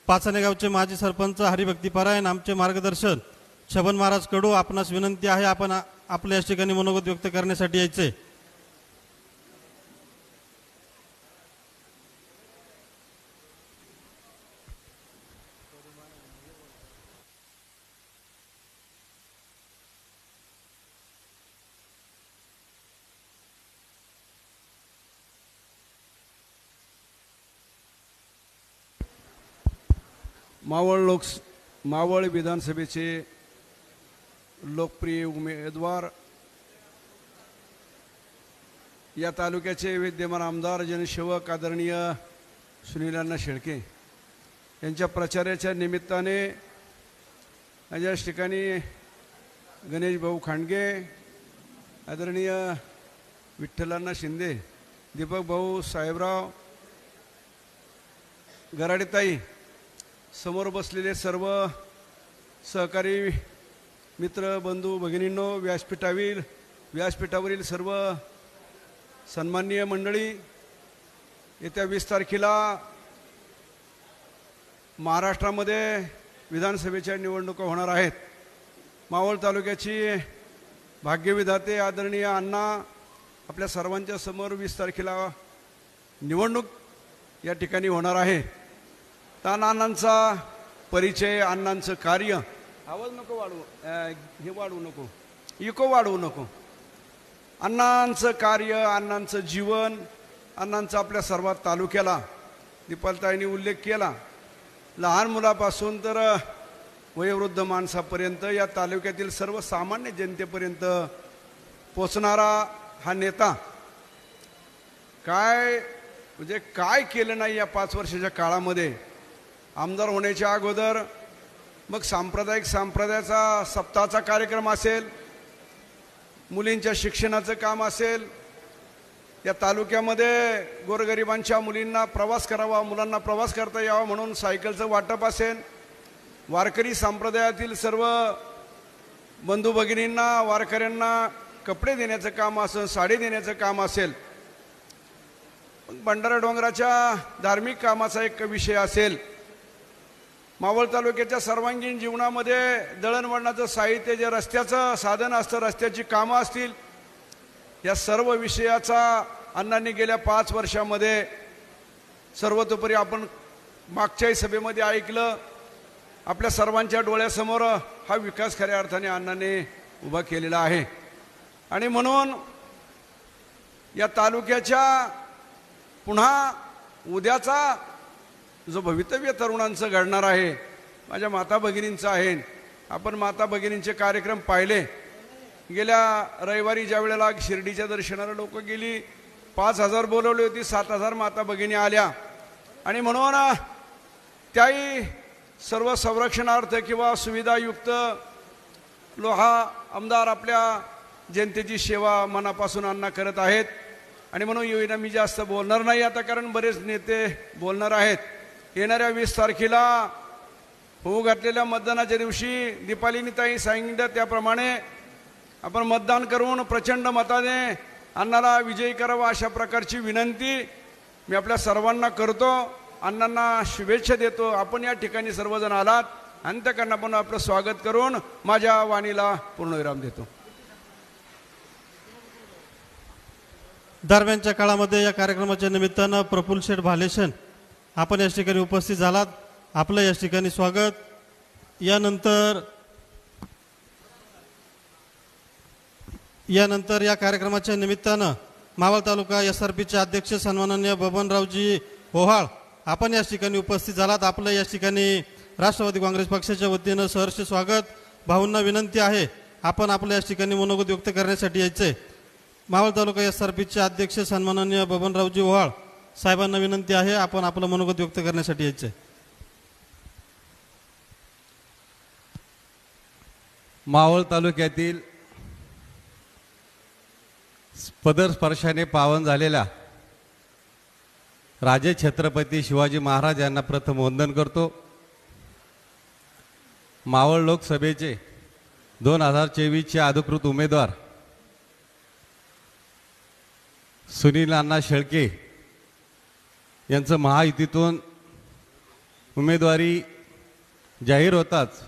पाचणे गावचे माजी सरपंच हरिभक्ती परायण आमचे मार्गदर्शन छबन महाराज कडू आपणास विनंती आहे आपण आपल्या या ठिकाणी मनोगत व्यक्त करण्यासाठी यायचे. मावळ विधानसभेचे लोकप्रिय उमेदवार या तालुक्याचे विद्यमान आमदार जनसेवक आदरणीय सुनील शेळके यांच्या प्रचाराच्या निमित्ताने याच ठिकाणी गणेश भाऊ खांडगे, आदरणीय विठ्ठल शिंदे, दीपक भाऊ साहेबराव, गराडेताई, समोर बसलेले सर्व सहकारी मित्र बंधू भगिनींनो, व्यासपीठावरील सर्व सन्माननीय मंडळी, येत्या 20 तारखेला महाराष्ट्रामध्ये विधानसभेच्या निवडणुका होणार आहेत. मावळ तालुक्याची भाग्यविधाते आदरणीय अण्णा आपल्या सर्वांच्या समोर 20 तारखेला निवडणूक या ठिकाणी होणार आहे. त्या अण्णांचा परिचय, अण्णांचं कार्य, आवाज नको वाढवू, हे वाढवू नको, इको वाढवू नको, अण्णांचं कार्य, अण्णांचं जीवन, अण्णांचं आपल्या सर्व तालुक्याला दीपालताईंनी उल्लेख केला. लहान मुलापासून तर वयोवृद्ध माणसापर्यंत या तालुक्यातील सर्वसामान्य जनतेपर्यंत पोचणारा हा नेता. काय केलं नाही या 5 वर्षाच्या काळामध्ये. आमदार होण्याच्या अगोदर मग संप्रदायाचा सप्ताहाचा कार्यक्रम असेल, मुलींच्या शिक्षणाचं काम असेल, या तालुक्यामध्ये गोरगरिबांच्या मुलींना प्रवास करावा, मुलांना प्रवास करता यावा म्हणून सायकलचं वाटप असेल, वारकरी संप्रदायातील सर्व बंधू भगिनींना, वारकऱ्यांना कपडे देण्याचं काम असेल, साडी देण्याचं काम असेल, भंडारा डोंगराच्या धार्मिक कामाचा एक विषय असेल, मावळ तालुक्याच्या सर्वांगीण जीवनामध्ये दळणवळणाचं साहित्य, जे रस्त्याचं साधन असतं, रस्त्याची कामं असतील, या सर्व विषयाचा अण्णांनी गेल्या 5 वर्षामध्ये सर्वतोपरी आपण मागच्याही सभेमध्ये ऐकलं. आपल्या सर्वांच्या डोळ्यासमोर हा विकास खऱ्या अर्थाने अण्णांनी उभा केलेला आहे. आणि म्हणून या तालुक्याच्या पुन्हा उद्याचा जो भवितव्य तरुणांचं घडणार आहे, माझ्या माता भगिनींचं आहे. आपण माता भगिनींचे कार्यक्रम पाहिले. गेल्या रविवारी ज्या वेळेला शिर्डीच्या दर्शनाला लोक गेली, 5000 बोलवली होती, 7000 माता भगिनी आल्या. आणि म्हणून त्याही सर्व संरक्षणार्थ किंवा सुविधायुक्त लोहा आमदार आपल्या जनतेची सेवा मनापासून अण्णा करत आहेत. आणि म्हणून योजना मी जास्त बोलणार नाही आता, कारण बरेच नेते बोलणार आहेत. येणाऱ्या 20 तारखेला होऊ घातलेल्या मतदानाच्या दिवशी दीपालीनी ताई सांगितलं त्याप्रमाणे आपण मतदान करून प्रचंड मताने अण्णाला विजयी करावा अशा प्रकारची विनंती मी आपल्या सर्वांना करतो. अण्णांना शुभेच्छा देतो. आपण या ठिकाणी सर्वजण आलात, अंतकरणाने आपण आपलं स्वागत करून माझ्या वाणीला पूर्णविराम देतो. दरम्यानच्या काळामध्ये या कार्यक्रमाच्या निमित्तानं प्रफुल्ल शेठ भालेशन आपण या ठिकाणी उपस्थित झालात. आपलं या ठिकाणी स्वागत. यानंतर या कार्यक्रमाच्या निमित्तानं मावळ तालुका SRPचे अध्यक्ष सन्माननीय बबनरावजी ओहाळ आपण या ठिकाणी उपस्थित झालात. आपलं या ठिकाणी राष्ट्रवादी काँग्रेस पक्षाच्या वतीनं सहर्ष स्वागत. भाऊंना विनंती आहे आपण आपल्या या ठिकाणी मनोगत व्यक्त करण्यासाठी यायचे. मावळ तालुका SRPचे अध्यक्ष सन्माननीय बबनरावजी ओहाळ साहेबांना विनंती आहे आपण आपलं मनोगत व्यक्त करण्यासाठी यायचे. मावळ तालुक्यातील पदर स्पर्शाने पावन झालेल्या राजे छत्रपती शिवाजी महाराज यांना प्रथम वंदन करतो. मावळ लोकसभेचे 2024चे अधिकृत उमेदवार सुनील अण्णा शेळके यांचं महायुतीतून उमेदवारी जाहीर होताच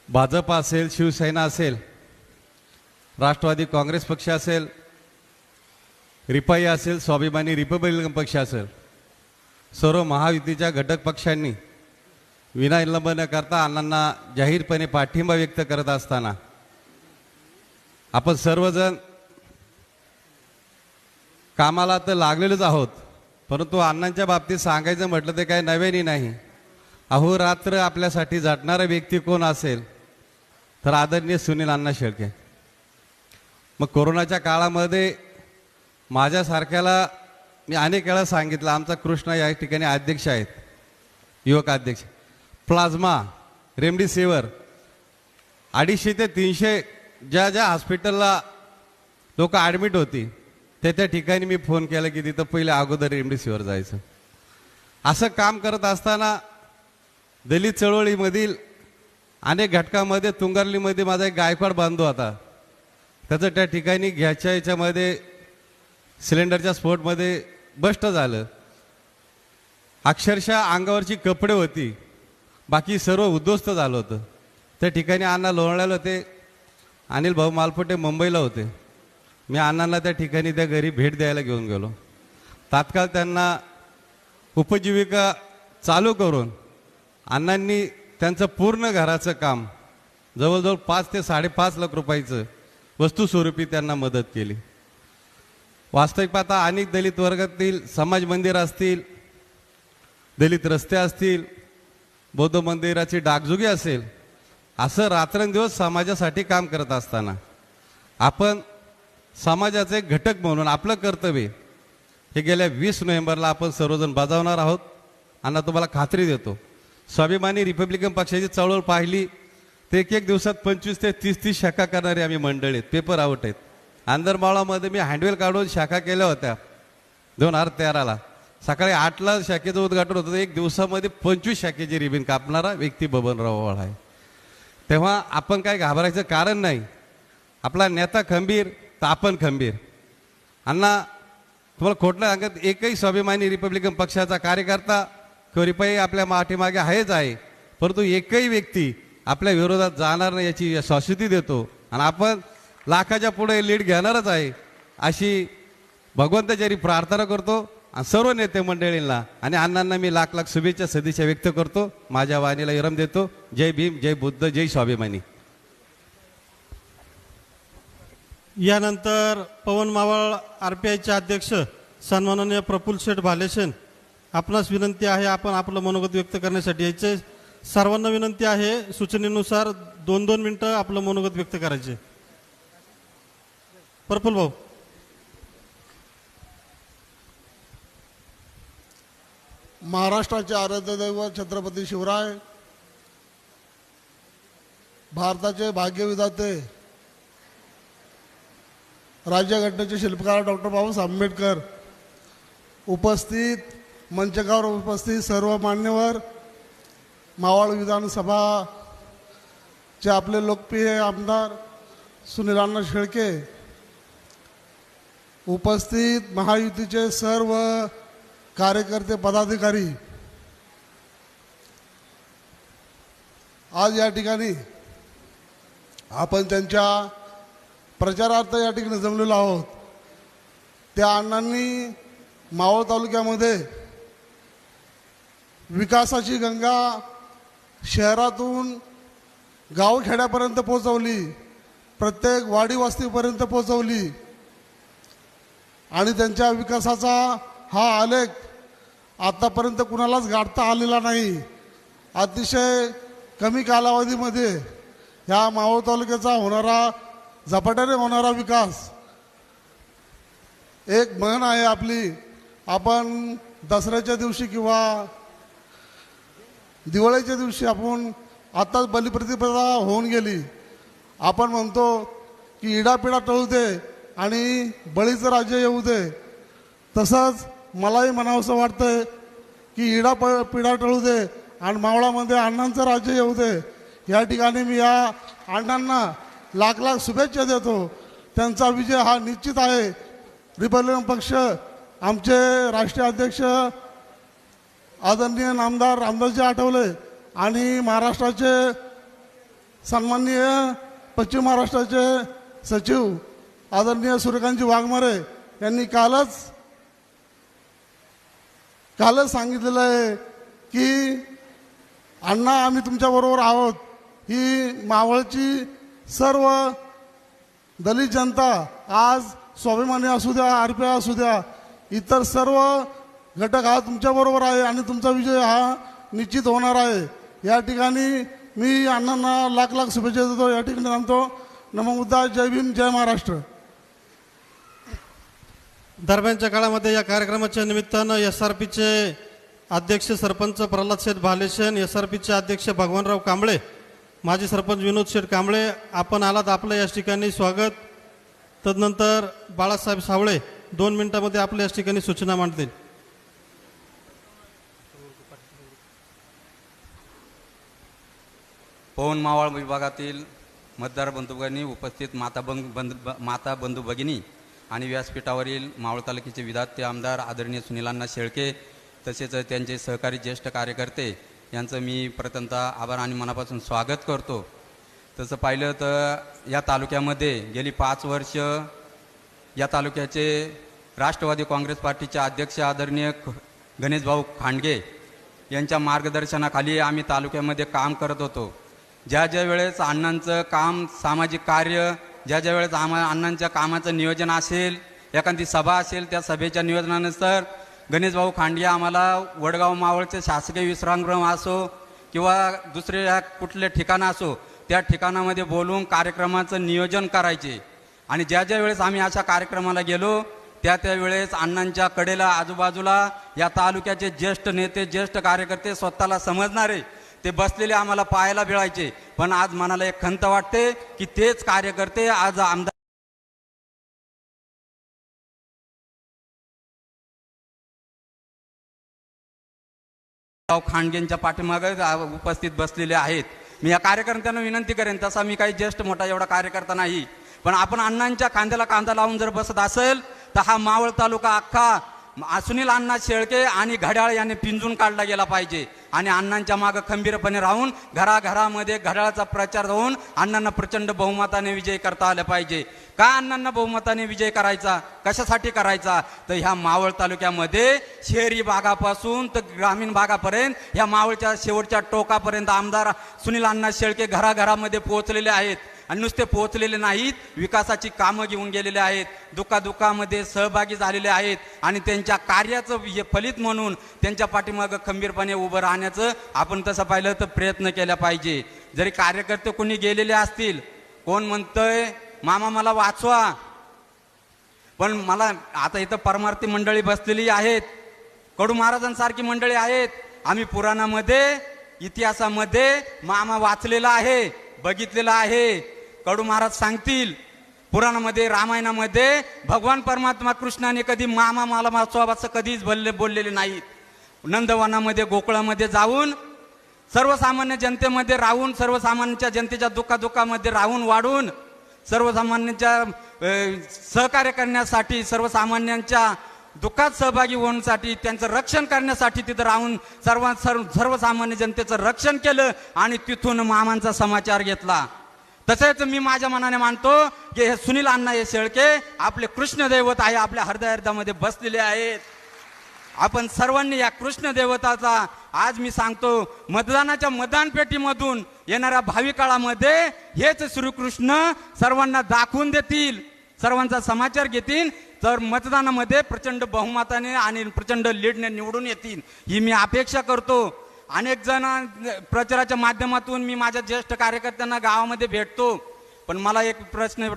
भाजप असेल, शिवसेना असेल, राष्ट्रवादी काँग्रेस पक्ष असेल, रिपाई असेल, स्वाभिमानी रिपब्लिकन पक्ष असेल, सर्व महायुतीच्या घटक पक्षांनी विनाविलंब न करता अण्णांना जाहीरपणे पाठिंबा व्यक्त करत असताना आपण सर्वजण कामाला तर लागलेलोच आहोत, परंतु अण्णांच्या बाबतीत सांगायचं म्हटलं तर काही नव्याने नाही. अहोरात्र आपल्यासाठी झटणारा व्यक्ती कोण असेल तर आदरणीय सुनील अण्णा शेळके. मग कोरोनाच्या काळामध्ये माझ्यासारख्याला मी अनेक वेळा सांगितलं, आमचा कृष्णा या ठिकाणी अध्यक्ष आहेत, युवक अध्यक्ष, प्लाझ्मा, रेमडेसिवीर 250 ते 300 ज्या ज्या हॉस्पिटलला लोक ॲडमिट होती त्या ठिकाणी मी फोन केला की तिथं पहिले अगोदर रेमडेसिवीर जायचं. असं काम करत असताना दलित चळवळीमधील अनेक घटकामध्ये तुंगारलीमध्ये माझा एक गायकवाड बांधव होता, त्याचं त्या ठिकाणी घ्यायच्या याच्यामध्ये सिलेंडरच्या स्फोटमध्ये बस्ट झालं. अक्षरशः अंगावरची कपडे होती, बाकी सर्व उद्ध्वस्त झालं होतं. त्या ठिकाणी अण्णा लोणावळ्याला होते, अनिल भाऊ मालपोटे मुंबईला होते. मी अण्णांना त्या ठिकाणी त्या घरी भेट द्यायला घेऊन गेलो. तात्काळ त्यांना उपजीविका चालू करून अण्णांनी त्यांचं पूर्ण घराचं काम जवळजवळ 5 ते 5.5 लाख रुपयाचं वस्तुस्वरूपी त्यांना मदत केली. वास्तविक पाहता अनेक दलित वर्गातील समाज मंदिर असतील, दलित रस्ते असतील, बौद्ध मंदिराची डागजुगी असेल, असं रात्रंदिवस समाजासाठी काम करत असताना आपण समाजाचे घटक म्हणून आपलं कर्तव्य हे गेल्या 20 नोव्हेंबरला आपण सर्वजण बजावणार आहोत. आणि तुम्हाला खात्री देतो, स्वाभिमानी रिपब्लिकन पक्षाची चळवळ पाहिली ते एक दिवसात 25 ते 30 शाखा करणारे आम्ही मंडळी आहेत, पेपर आउट आहेत. आंदरमाळामध्ये मी हँडवेल काढून शाखा केल्या होत्या 2013ला. सकाळी 8ला शाखेचं उद्घाटन होतं, एक दिवसामध्ये 25 शाखेची रिबीन कापणारा व्यक्ती बबनराव ओहाळ आहे. तेव्हा आपण काय घाबरायचं कारण नाही. आपला नेता खंबीर तर आपण खंबीर. अण्णा तुम्हाला खोटं सांगत, एकही स्वाभिमानी रिपब्लिकन पक्षाचा कार्यकर्ता किंवा रिपाई आपल्या पाठीमागे आहेच आहे, परंतु एकही व्यक्ती आपल्या विरोधात जाणार नाही याची शाश्वती देतो. आणि आपण लाखाच्या पुढे लीड घेणारच आहे अशी भगवंताचारी प्रार्थना करतो. आणि सर्व नेते मंडळींना आणि अण्णांना मी लाख लाख शुभेच्छा सदिच्छा व्यक्त करतो. माझ्या वाणीला विराम देतो. जय भीम, जय बुद्ध, जय स्वाभिमानी. यानंतर पवन मावळ RPIचे अध्यक्ष सन्माननीय प्रफुल्ल शेठ भालेशन आपणास विनंती आहे आपण आपलं मनोगत व्यक्त करण्यासाठी यायचे. सर्वांना विनंती आहे सूचनेनुसार 2-2 मिनिटं आपलं मनोगत व्यक्त करायचे. प्रफुल्ल भाऊ. महाराष्ट्राचे आराध्यदैवत छत्रपती शिवराय, भारताचे भाग्यविधाते राज्यघटनेचे शिल्पकार डॉक्टर बाबासाहेब आंबेडकर, उपस्थित मंचकावर उपस्थित सर्व मान्यवर, मावळ विधानसभाचे आपले लोकप्रिय आमदार सुनील अण्णा शेळके, उपस्थित महायुतीचे सर्व कार्यकर्ते पदाधिकारी, आज या ठिकाणी आपण त्यांच्या प्रचारार्थ या ठिकाणी जमलेलो आहोत. त्या अण्णांनी मावळ तालुक्यामध्ये विकासाची गंगा शहरातून गावखेड्यापर्यंत पोहोचवली, प्रत्येक वाडी वस्तीपर्यंत पोहोचवली आणि त्यांच्या विकासाचा हा आलेख आतापर्यंत कुणालाच गाठता आलेला नाही. अतिशय कमी कालावधीमध्ये ह्या मावळ तालुक्याचा होणारा झपाट्याने होणारा विकास. एक म्हण आहे आपली, आपण दसऱ्याच्या दिवशी किंवा दिवाळीच्या दिवशी आपण आताच बलिप्रतिपदा होऊन गेली. आपण म्हणतो की इडापिडा टळू दे आणि बळीचं राज्य येऊ दे. तसंच मलाही म्हणावंसं वाटतंय की पिढा टळू दे आणि मावळामध्ये अण्णांचं राज्य येऊ दे. या ठिकाणी मी या अण्णांना लाख लाख शुभेच्छा देतो. त्यांचा विजय हा निश्चित आहे. रिपब्लिकन पक्ष, आमचे राष्ट्रीय अध्यक्ष आदरणीय नामदार रामदासजी आठवले आणि महाराष्ट्राचे सन्माननीय पश्चिम महाराष्ट्राचे सचिव आदरणीय सूर्यकांतजी वाघमारे यांनी कालच सांगितलेलं आहे की अण्णा आम्ही तुमच्याबरोबर आहोत. ही मावळची सर्व दलित जनता आज स्वाभिमानी असू द्या, आरपीआय असू द्या, इतर सर्व घटक हा तुमच्याबरोबर आहे आणि तुमचा विजय हा निश्चित होणार आहे. या ठिकाणी मी अण्णांना लाख लाख शुभेच्छा देतो. या ठिकाणी सांगतो नमो बुद्धाय, जय भीम, जय महाराष्ट्र. दरम्यानच्या काळामध्ये या कार्यक्रमाच्या निमित्तानं SRPचे अध्यक्ष सरपंच प्रल्हाद शेठ भालेशेन, SRPचे अध्यक्ष भगवानराव कांबळे, माजी सरपंच विनोद शेठ कांबळे, आपण आलात, आपलं या ठिकाणी स्वागत. तदनंतर बाळासाहेब सावळे 2 मिनिटांमध्ये आपल्या या ठिकाणी सूचना मांडतील. पवन मावळ विभागातील मतदार बंधूभगिनी, उपस्थित माता बंधू भगिनी आणि व्यासपीठावरील मावळ तालुक्याचे विधाते आमदार आदरणीय सुनीलांना शेळके, तसेच त्यांचे सहकारी ज्येष्ठ कार्यकर्ते यांचं मी प्रथमतः आभार आणि मनापासून स्वागत करतो. तसं पाहिलं तर या तालुक्यामध्ये गेली 5 वर्ष या तालुक्याचे राष्ट्रवादी काँग्रेस पार्टीचे अध्यक्ष आदरणीय गणेशभाऊ खांडगे यांच्या मार्गदर्शनाखाली आम्ही तालुक्यामध्ये काम करत होतो. ज्या वेळेस अण्णांचं काम, सामाजिक कार्य, ज्या वेळेस अण्णांच्या कामाचं नियोजन असेल, एखादी सभा असेल, त्या सभेच्या नियोजनानुसार गणेशभाऊ खांडगे आम्हाला वडगाव मावळचे शासकीय विश्रामगृह असो किंवा दुसरे कुठले ठिकाणं असो, त्या ठिकाणामध्ये बोलून कार्यक्रमाचं नियोजन करायचे. आणि ज्या वेळेस आम्ही अशा कार्यक्रमाला गेलो त्यावेळेस अण्णांच्या कडेला आजूबाजूला या तालुक्याचे ज्येष्ठ नेते, ज्येष्ठ कार्यकर्ते, स्वतःला समजणारे ते बसलेले आम्हाला पाहायला मिळायचे. पण आज मनाला एक खंत वाटते की तेच कार्यकर्ते आज आमदार खांडगेंच्या पाठीमागे उपस्थित बसलेले आहेत. मी या कार्यकर्त्यांना विनंती करेन, तसा मी काही ज्येष्ठ मोठा एवढा कार्यकर्ता नाही, पण आपण अण्णांच्या खांद्याला कांदा लावून जर बसत असेल तर हा मावळ तालुका अख्खा सुनील अण्णा शेळके आणि घड्याळ यांनी पिंजून काढला गेला पाहिजे. आणि अण्णांच्या मागं खंबीरपणे राहून घराघरामध्ये घड्याळाचा प्रचार होऊन अण्णांना प्रचंड बहुमताने विजय करता आला पाहिजे. का अण्णांना बहुमताने विजय करायचा, कशासाठी करायचा, तर ह्या मावळ तालुक्यामध्ये शहरी भागापासून तर ग्रामीण भागापर्यंत, ह्या मावळच्या शेवटच्या टोकापर्यंत आमदार सुनील अण्णा शेळके घराघरामध्ये पोहोचलेले आहेत. आणि नुसते पोहोचलेले नाहीत, विकासाची कामं घेऊन गेलेले आहेत, दुःखामध्ये सहभागी झालेले आहेत. आणि त्यांच्या कार्याचं फलित म्हणून त्यांच्या पाठीमागं खंबीरपणे उभं राहण्याचं आपण तसं पाहिलं तर प्रयत्न केला पाहिजे. जरी कार्यकर्ते कोणी गेलेले असतील, कोण म्हणतंय मामा मला वाचवा, पण मला आता इथं परमार्थी मंडळी बसलेली आहेत, कडू महाराजांसारखी मंडळी आहेत. आम्ही पुराणामध्ये, इतिहासामध्ये मामा वाचलेला आहे, बघितलेला आहे. कडू महाराज सांगतील पुराणामध्ये, रामायणामध्ये भगवान परमात्मा कृष्णाने कधी मामा मला वाचवा असं कधीच बोललेले नाहीत. नंदवनामध्ये, गोकुळामध्ये जाऊन सर्वसामान्य जनतेमध्ये राहून, सर्वसामान्यांच्या जनतेच्या दुःखामध्ये राहून वाढून, सर्वसामान्यांच्या सहकार्य करण्यासाठी, सर्वसामान्यांच्या दुःखात सहभागी होण्यासाठी, त्यांचं रक्षण करण्यासाठी तिथं राहून सर्वसामान्य जनतेचं रक्षण केलं आणि तिथून मामांचा समाचार घेतला. तसेच मी माझ्या मनाने मानतो की हे सुनील अण्णा हे शेळके आपले कृष्ण दैवत आहे, आपल्या हृदयामध्ये बसलेले आहेत. आपण सर्वांनी या कृष्ण देवताचा आज मी सांगतो मतदानाच्या मतदानपेटीमधून येणाऱ्या भावी काळामध्ये हेच श्रीकृष्ण सर्वांना दाखवून देतील, सर्वांचा समाचार घेतील, तर मतदानामध्ये प्रचंड बहुमताने आणि प्रचंड लीडने निवडून येतील ही मी अपेक्षा करतो. अनेक जण प्रचाराच्या माध्यमातून मी माझ्या ज्येष्ठ कार्यकर्त्यांना गावामध्ये भेटतो, पण मला एक प्रश्न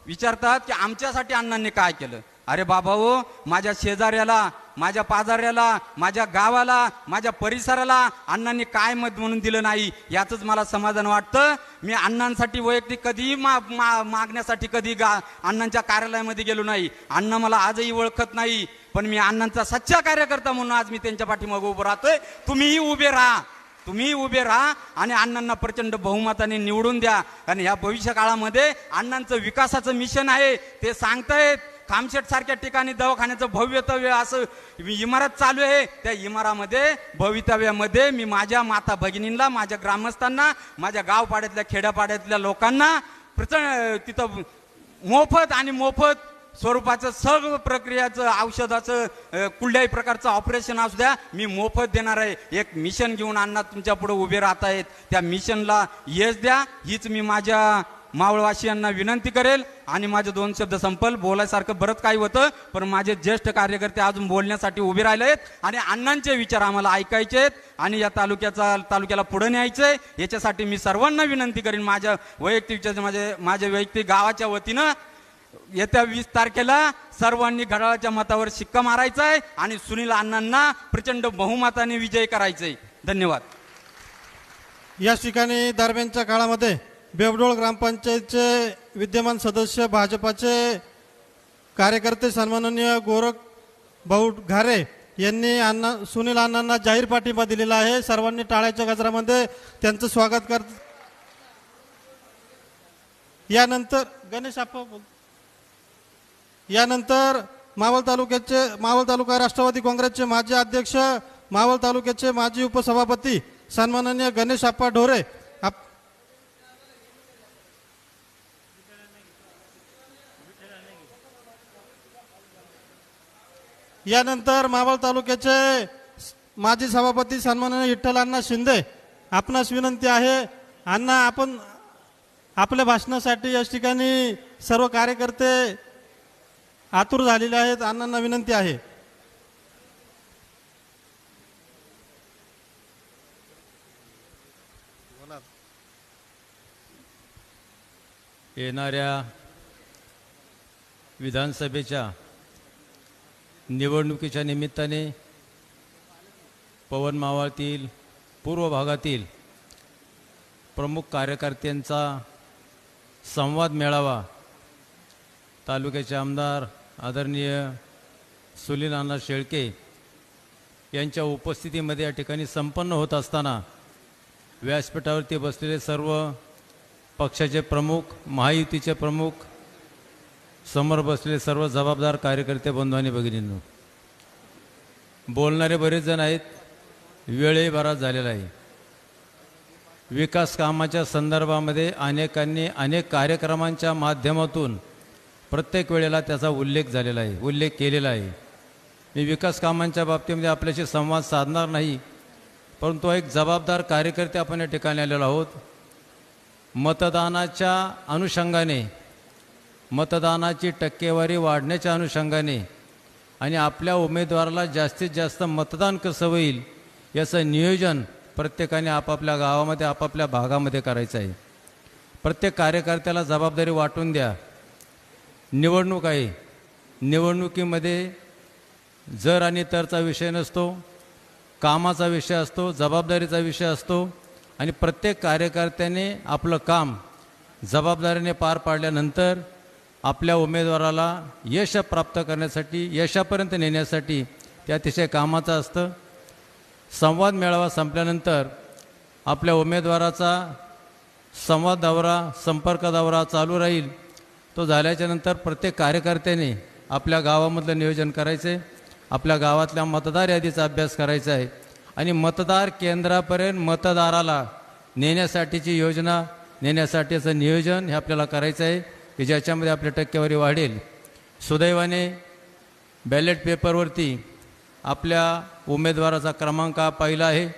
विचारतात की आमच्यासाठी अण्णांनी काय केलं. अरे बाबा हो, माझ्या शेजाऱ्याला, माझ्या पाजाऱ्याला, माझ्या गावाला, माझ्या परिसराला अण्णांनी काय मत म्हणून दिलं नाही याचंच मला समाधान वाटतं. मी अण्णांसाठी वैयक्तिक कधीही मागण्यासाठी कधी अण्णांच्या कार्यालयामध्ये गेलो नाही. अण्णा मला आजही ओळखत नाही, पण मी अण्णांचा सच्चा कार्यकर्ता म्हणून आज मी त्यांच्या पाठीमागे उभं राहतोय. तुम्हीही उभे राहा आणि अण्णांना प्रचंड बहुमताने निवडून द्या. कारण ह्या भविष्य काळामध्ये अण्णांचं विकासाचं मिशन आहे ते सांगतायत. खामशेट सारख्या ठिकाणी दवाखान्याचं भव्यतव्य असं इमारत चालू आहे. त्या इमारामध्ये भवितव्यामध्ये मी माझ्या माता भगिनींना, माझ्या ग्रामस्थांना, माझ्या गावपाड्यातल्या खेड्यापाड्यातल्या लोकांना तिथं मोफत स्वरूपाचं सर्व प्रक्रियाचं, औषधाचं, कुठल्याही प्रकारचं ऑपरेशन असू द्या, मी मोफत देणार आहे. एक मिशन घेऊन अण्णा तुमच्या पुढे उभे राहत आहेत. त्या मिशनला यश द्या हीच मी माझ्या मावळवासियांना विनंती करेल. आणि माझे 2 शब्द संपल. बोलायसारखं बरंच काही होतं, पण माझे ज्येष्ठ कार्यकर्ते अजून बोलण्यासाठी उभे राहिले आहेत आणि अण्णांचे विचार आम्हाला ऐकायचे आहेत आणि या तालुक्याला पुढे न्यायचंय. याच्यासाठी मी सर्वांना विनंती करेन. माझ्या वैयक्तिक गावाच्या वतीनं येत्या 20 तारखेला सर्वांनी घड्याळाच्या मतावर शिक्का मारायचा आहे आणि सुनील अण्णांना प्रचंड बहुमताने विजय करायचंय. धन्यवाद. या ठिकाणी दरम्यानच्या काळामध्ये बेवडोळ ग्रामपंचायतचे विद्यमान सदस्य, भाजपाचे कार्यकर्ते सन्माननीय गोरख भाऊ घारे यांनी सुनील अण्णांना जाहीर पाठिंबा दिलेला आहे. सर्वांनी टाळ्याच्या गजरामध्ये त्यांचं स्वागत करत. यानंतर मावळ तालुका राष्ट्रवादी काँग्रेसचे माजी अध्यक्ष, मावळ तालुक्याचे माजी उपसभापती सन्माननीय गणेश आप्पा ढोरे, यानंतर मावळ तालुक्याचे माजी सभापती सन्माननीय विठ्ठल अण्णा शिंदे. आपणास विनंती आहे अण्णा, आपण आपल्या भाषणासाठी या ठिकाणी सर्व कार्यकर्ते आतुर झालेले आहेत. अण्णांना विनंती आहे. येणाऱ्या विधानसभेच्या निवडणुकीच्या निमित्ताने पवन मावळतील पूर्व भागातील प्रमुख कार्यकर्त्यांचा संवाद मेळावा तालुक्याचे आमदार आदरणीय सुनील अण्णा शेळके यांच्या उपस्थितीमध्ये या ठिकाणी संपन्न होत असताना व्यासपीठावरती बसलेले सर्व पक्षाचे प्रमुख, महायुतीचे प्रमुख, समोर बसलेले सर्व जबाबदार कार्यकर्ते बंधू आणि भगिनींनो, बोलणारे बरेच जण आहेत, वेळही बराच झालेला आहे. विकास कामाच्या संदर्भामध्ये अनेकांनी अनेक कार्यक्रमांच्या माध्यमातून प्रत्येक वेळेला त्याचा उल्लेख केलेला आहे. मी विकास कामांच्या बाबतीमध्ये आपल्याशी संवाद साधणार नाही, परंतु एक जबाबदार कार्यकर्ते आपण या ठिकाणी आलेलो आहोत. मतदानाच्या अनुषंगाने, मतदानाची टक्केवारी वाढण्याच्या अनुषंगाने आणि आपल्या उमेदवाराला जास्तीत जास्त मतदान कसं होईल याचं नियोजन प्रत्येकाने आपापल्या गावामध्ये, आपापल्या भागामध्ये करायचं आहे. प्रत्येक कार्यकर्त्याला जबाबदारी वाटून द्या. निवडणूक आहे, निवडणुकीमध्ये जर आणि तरचा विषय नसतो, कामाचा विषय असतो, जबाबदारीचा विषय असतो आणि प्रत्येक कार्यकर्त्याने आपलं काम जबाबदारीने पार पाडल्यानंतर आपल्या उमेदवाराला यश प्राप्त करण्यासाठी, यशापर्यंत नेण्यासाठी ते अतिशय कामाचं असतं. संवाद मेळावा संपल्यानंतर आपल्या उमेदवाराचा संवाद दौरा, संपर्क दौरा चालू राहील. तो झाल्याच्यानंतर प्रत्येक कार्यकर्त्याने आपल्या गावामधलं नियोजन करायचं आहे, आपल्या गावातल्या मतदार यादीचा अभ्यास करायचा आहे आणि मतदार केंद्रापर्यंत मतदाराला नेण्यासाठीची योजना, नेण्यासाठीचं नियोजन हे आपल्याला करायचं आहे की ज्याच्यामध्ये आपली टक्केवारी वाढेल. सुदैवाने बॅलेट पेपरवरती आपल्या उमेदवाराचा क्रमांक हा पहिला आहे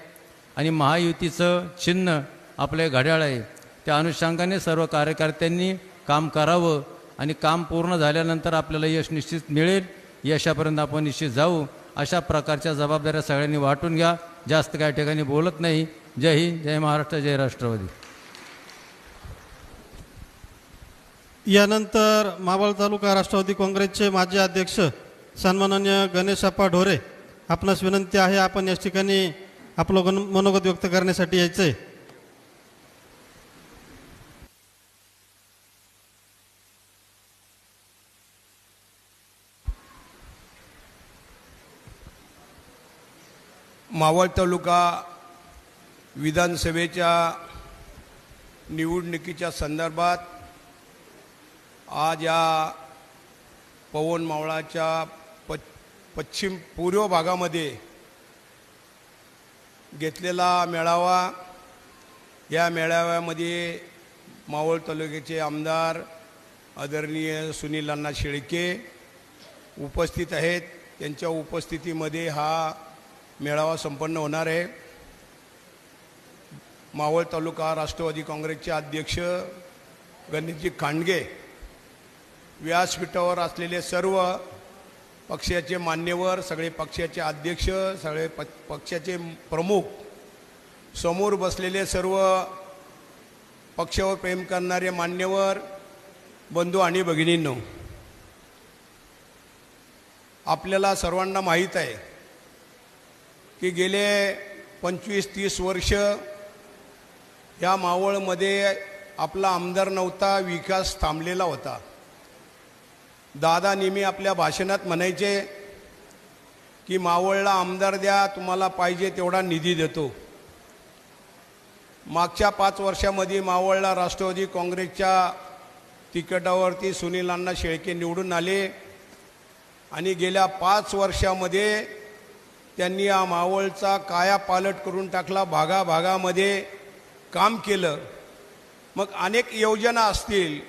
आणि महायुतीचं चिन्ह आपले घड्याळ आहे. त्या अनुषंगाने सर्व कार्यकर्त्यांनी काम करावं आणि काम पूर्ण झाल्यानंतर आपल्याला यश निश्चित मिळेल. यशापर्यंत आपण निश्चित जाऊ. अशा प्रकारच्या जबाबदाऱ्या सगळ्यांनी वाटून घ्या. जास्त काही ठिकाणी बोलत नाही. जय हिंद, जय महाराष्ट्र, जय राष्ट्रवादी. यानंतर मावळ तालुका राष्ट्रवादी काँग्रेसचे माजी अध्यक्ष सन्माननीय गणेशप्पा ढोरे, आपणास विनंती आहे आपण या ठिकाणी आपलं मनोगत व्यक्त करण्यासाठी यायचं आहे. मावळ तालुका विधानसभेच्या निवडणुकीच्या संदर्भात आज या पवन मावळाच्या पश्चिम पूर्व भागामध्ये घेतलेला मेळावा, या मेळाव्यामध्ये मावळ तालुक्याचे आमदार आदरणीय सुनील अण्णा शेळके उपस्थित आहेत. त्यांच्या उपस्थितीमध्ये हा मेळावा संपन्न होणार आहे. मावळ तालुका राष्ट्रवादी काँग्रेसचे अध्यक्ष गणेशजी खांडगे, व्यासपीठावर असलेले सर्व पक्षाचे मान्यवर, सगळे पक्षाचे अध्यक्ष, सगळे पक्षाचे प्रमुख, समोर बसलेले सर्व पक्षावर प्रेम करणारे मान्यवर, बंधू आणि भगिनींनो, आपल्याला सर्वांना माहीत आहे की गेले 25-30 वर्ष या मावळमध्ये आपला आमदार नव्हता, विकास थांबलेला होता. दादा नेहमी आपल्या भाषणात म्हणायचे की मावळला आमदार द्या, तुम्हाला पाहिजे तेवढा निधी देतो. मागच्या 5 वर्षामध्ये मावळला राष्ट्रवादी काँग्रेसच्या तिकिटावरती सुनील अण्णा शेळके निवडून आले आणि गेल्या 5 वर्षामध्ये त्यांनी या मावळचा कायापालट करून टाकला. भागाभागामध्ये काम केलं. मग अनेक योजना असतील,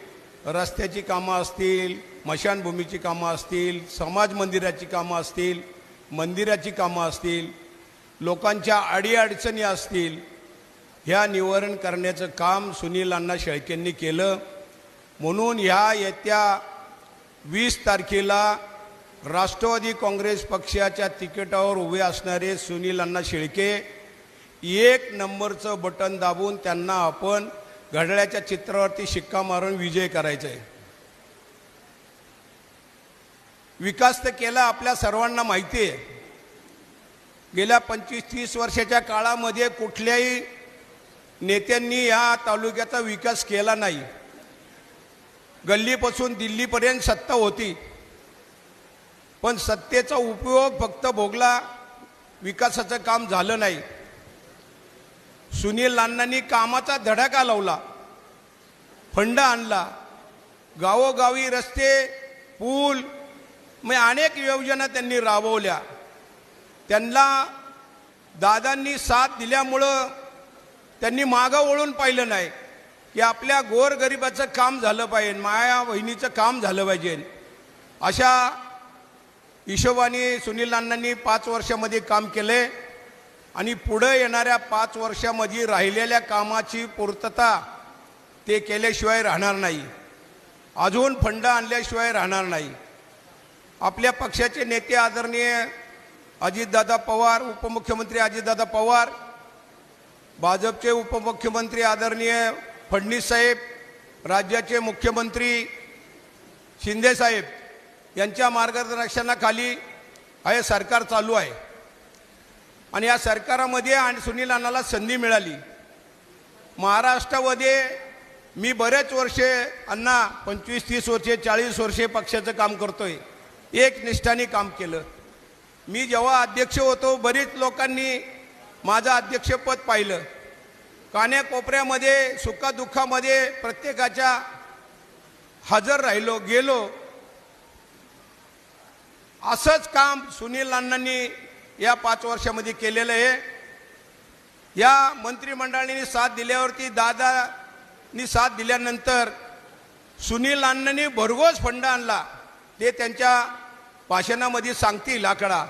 रस्त्याची कामं असतील, स्मशानभूमीची कामं असतील, समाज मंदिराची कामं असतील, मंदिराची कामं असतील, लोकांच्या अडीअडचणी असतील, ह्या निवारण करण्याचं काम सुनील अण्णा शेळकेंनी केलं. म्हणून ह्या येत्या 20 तारखेला राष्ट्रवादी काँग्रेस पक्षाच्या तिकिटावर उभे असणारे सुनील अण्णा शेळके 1 नंबरचं बटन दाबून त्यांना आपण घड्याळाच्या चित्रावरती शिक्का मारून विजय करायचा आहे. विकास तर केला, आपल्या सर्वांना माहिती आहे. गेल्या 25-30 वर्षाच्या काळामध्ये कुठल्याही नेत्यांनी या तालुक्याचा विकास केला नाही. गल्लीपासून दिल्लीपर्यंत सत्ता होती, पण सत्तेचा उपयोग फक्त भोगला, विकासाचं काम झालं नाही. सुनील अण्णांनी कामाचा धडाका लावला, फंड आणला, गावोगावी रस्ते, पूल, मग अनेक योजना त्यांनी राबवल्या. त्यांना दादांनी साथ दिल्यामुळं त्यांनी मागं वळून पाहिलं नाही की आपल्या गोरगरिबाचं काम झालं पाहिजे, माया बहिणीचं काम झालं पाहिजे. अशा हिशोबाने सुनील अण्णांनी 5 वर्षामध्ये काम केले आणि पुढे येणाऱ्या 5 वर्षामध्ये राहिलेल्या कामाची पूर्तता ते केल्याशिवाय राहणार नाही, अजून फंड आणल्याशिवाय राहणार नाही. आपल्या पक्षाचे नेते आदरणीय अजितदादा पवार, उपमुख्यमंत्री अजितदादा पवार, भाजपचे उपमुख्यमंत्री आदरणीय फडणवीस साहेब, राज्याचे मुख्यमंत्री शिंदे साहेब यांच्या मार्गदर्शनाखाली हे सरकार चालू आहे. आणि या सरकारामध्ये आणि सुनील अण्णाला संधी मिळाली. महाराष्ट्रामध्ये मी बरेच वर्षे, अण्णा 25-30 वर्षे, 40 वर्षे पक्षाचं काम करतोय, एक निष्ठाने काम केलं. मी जेव्हा अध्यक्ष होतो बरीच लोकांनी माझं अध्यक्षपद पाहिलं. कान्याकोपऱ्यामध्ये सुखादुःखामध्ये प्रत्येकाच्या हजर राहिलो गेलो. असंच काम सुनील अण्णांनी या 5 वर्षामध्ये केलेलं आहे. या मंत्रिमंडळाने साथ दिल्यावरती दादानी साथ दिल्यानंतर सुनील अण्णांनी भरघोस फंड आणला. ते त्यांच्या भाषणामध्ये सांगतील आकडा.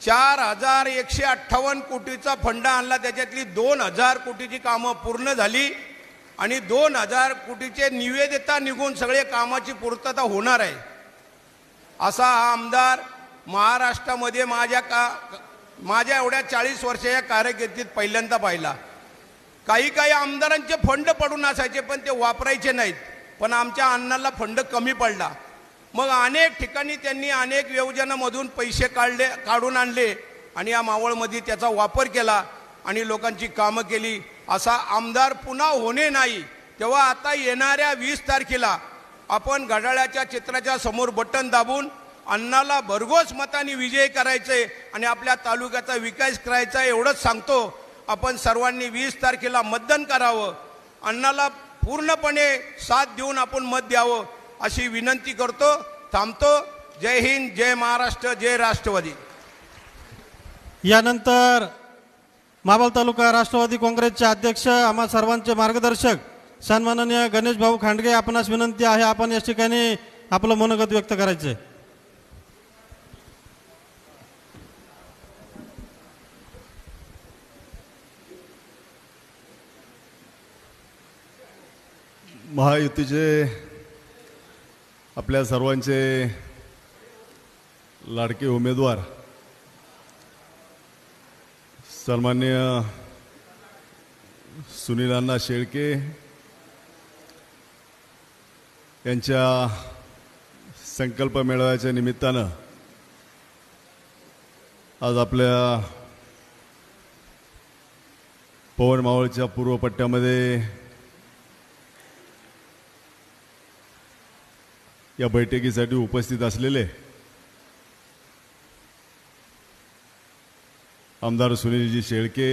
4158 कोटीचा फंड आणला. त्याच्यातली 2000 कोटीची कामं पूर्ण झाली आणि 2000 कोटीचे निवेदिता निघून सगळे कामाची पूर्तता होणार आहे. असा हा आमदार महाराष्ट्रामध्ये माझ्या एवढ्या 40 वर्षाच्या कारकिर्दीत पहिल्यांदा पाहिला. काही आमदारांचे फंड पडून असायचे पण ते वापरायचे नाहीत. पण आमच्या अण्णांना फंड कमी पडला. मग अनेक ठिकाणी त्यांनी अनेक योजनांमधून पैसे काढून आणले आणि या मावळमध्ये त्याचा वापर केला आणि लोकांची कामं केली. असा आमदार पुन्हा होणे नाही. तेव्हा आता येणाऱ्या 20 तारखेला आपण घड्याळाच्या चित्राच्या समोर बटन दाबून अण्णाला भरघोस मताने विजयी करायचे आणि आपल्या तालुक्याचा विकास करायचा एवढंच सांगतो. आपण सर्वांनी 20 तारखेला मतदान करावं. अण्णाला पूर्णपणे साथ देऊन आपण मत द्यावं अशी विनंती करतो. थांबतो. जय हिंद, जय महाराष्ट्र, जय राष्ट्रवादी. यानंतर मावळ तालुका राष्ट्रवादी काँग्रेसचे अध्यक्ष आम्हा सर्वांचे मार्गदर्शक सन्माननीय गणेश भाऊ खांडगे आपणास विनंती आहे आपण या ठिकाणी आपलं मनोगत व्यक्त करायचे. महायुतीचे आपल्या सर्वांचे लाडके उमेदवार सन्माननीय सुनील अण्णा शेळके यांच्या संकल्प मेळाव्याच्या निमित्तानं आज आपल्या पवन मावळच्या पूर्व पट्ट्यामध्ये या बैठकीसाठी उपस्थित असलेले आमदार सुनीलजी शेळके,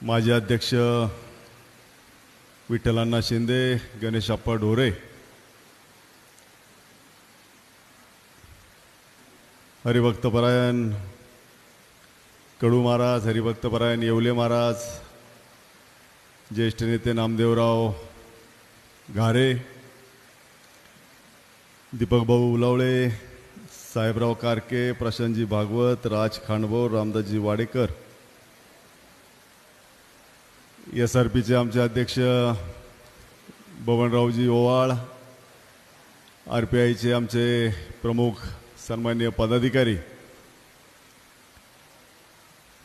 माजी अध्यक्ष विठ्ठलांना शिंदे, गणेशप्पा ढोरे, हरिभक्तपरायण कडू महाराज, हरिभक्तपरायण येवले महाराज, ज्येष्ठ नेते नामदेवराव घारे, दीपक भाऊ उलावळे, साहेबराव कारके, प्रशांतजी भागवत, राज खांडबोर, रामदासजी वाडेकर, SRPचे आमचे अध्यक्ष बबनरावजी ओवाळ, RPIचे आमचे प्रमुख सन्माननीय पदाधिकारी,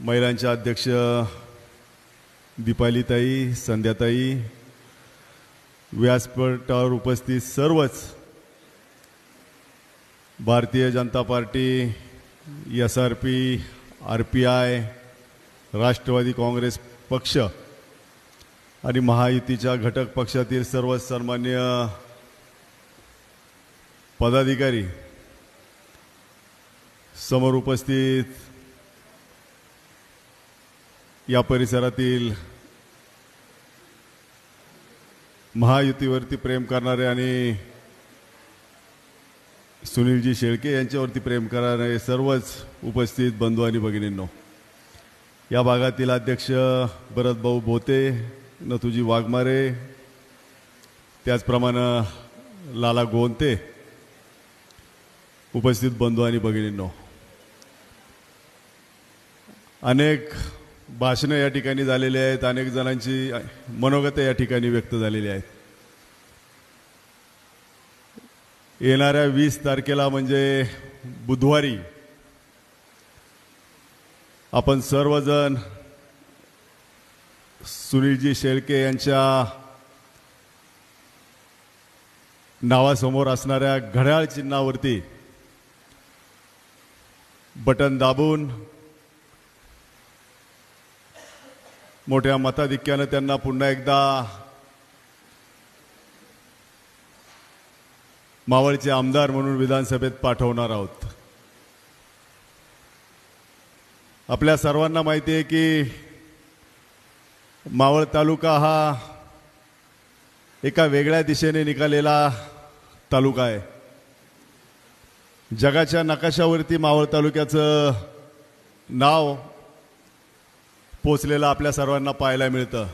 महिलांचे अध्यक्ष दीपालीताई, संध्याताई, व्यासपीठावर उपस्थित सर्वच Bharatiya Janata Party, SRP, RPI, Rashtrawadi Congress पक्ष आणि महायुतीच्या घटक पक्षातील सर्व सन्माननीय पदाधिकारी, समोर उपस्थित या परिसरातील महायुतीवरती प्रेम करणारे आणि सुनीलजी शेळके यांच्यावरती प्रेम करणारे सर्वच उपस्थित बंधू आणि भगिनींनो, या भागातील अध्यक्ष भरतभाऊ बोते, नथुजी वाघमारे, त्याचप्रमाणे लाला गोंते, उपस्थित बंधू आणि भगिनींनो, अनेक भाषणं या ठिकाणी झालेली आहेत, अनेक जणांची मनोगत या ठिकाणी व्यक्त झालेली आहेत. येणाऱ्या 20 तारखेला म्हणजे बुधवारी आपण सर्वजण सुनीलजी शेळके यांच्या नावासमोर असणाऱ्या घड्याळ चिन्हावरती बटन दाबून मोठ्या मताधिक्यानं त्यांना पुन्हा एकदा मावळचे आमदार म्हणून विधानसभेत पाठवणार आहोत. आपल्या सर्वांना माहिती आहे की मावळ तालुका हा एका वेगळ्या दिशेने निघालेला तालुका आहे. जगाच्या नकाशावरती मावळ तालुक्याचं नाव पोचलेलं आपल्या सर्वांना पाहायला मिळतं.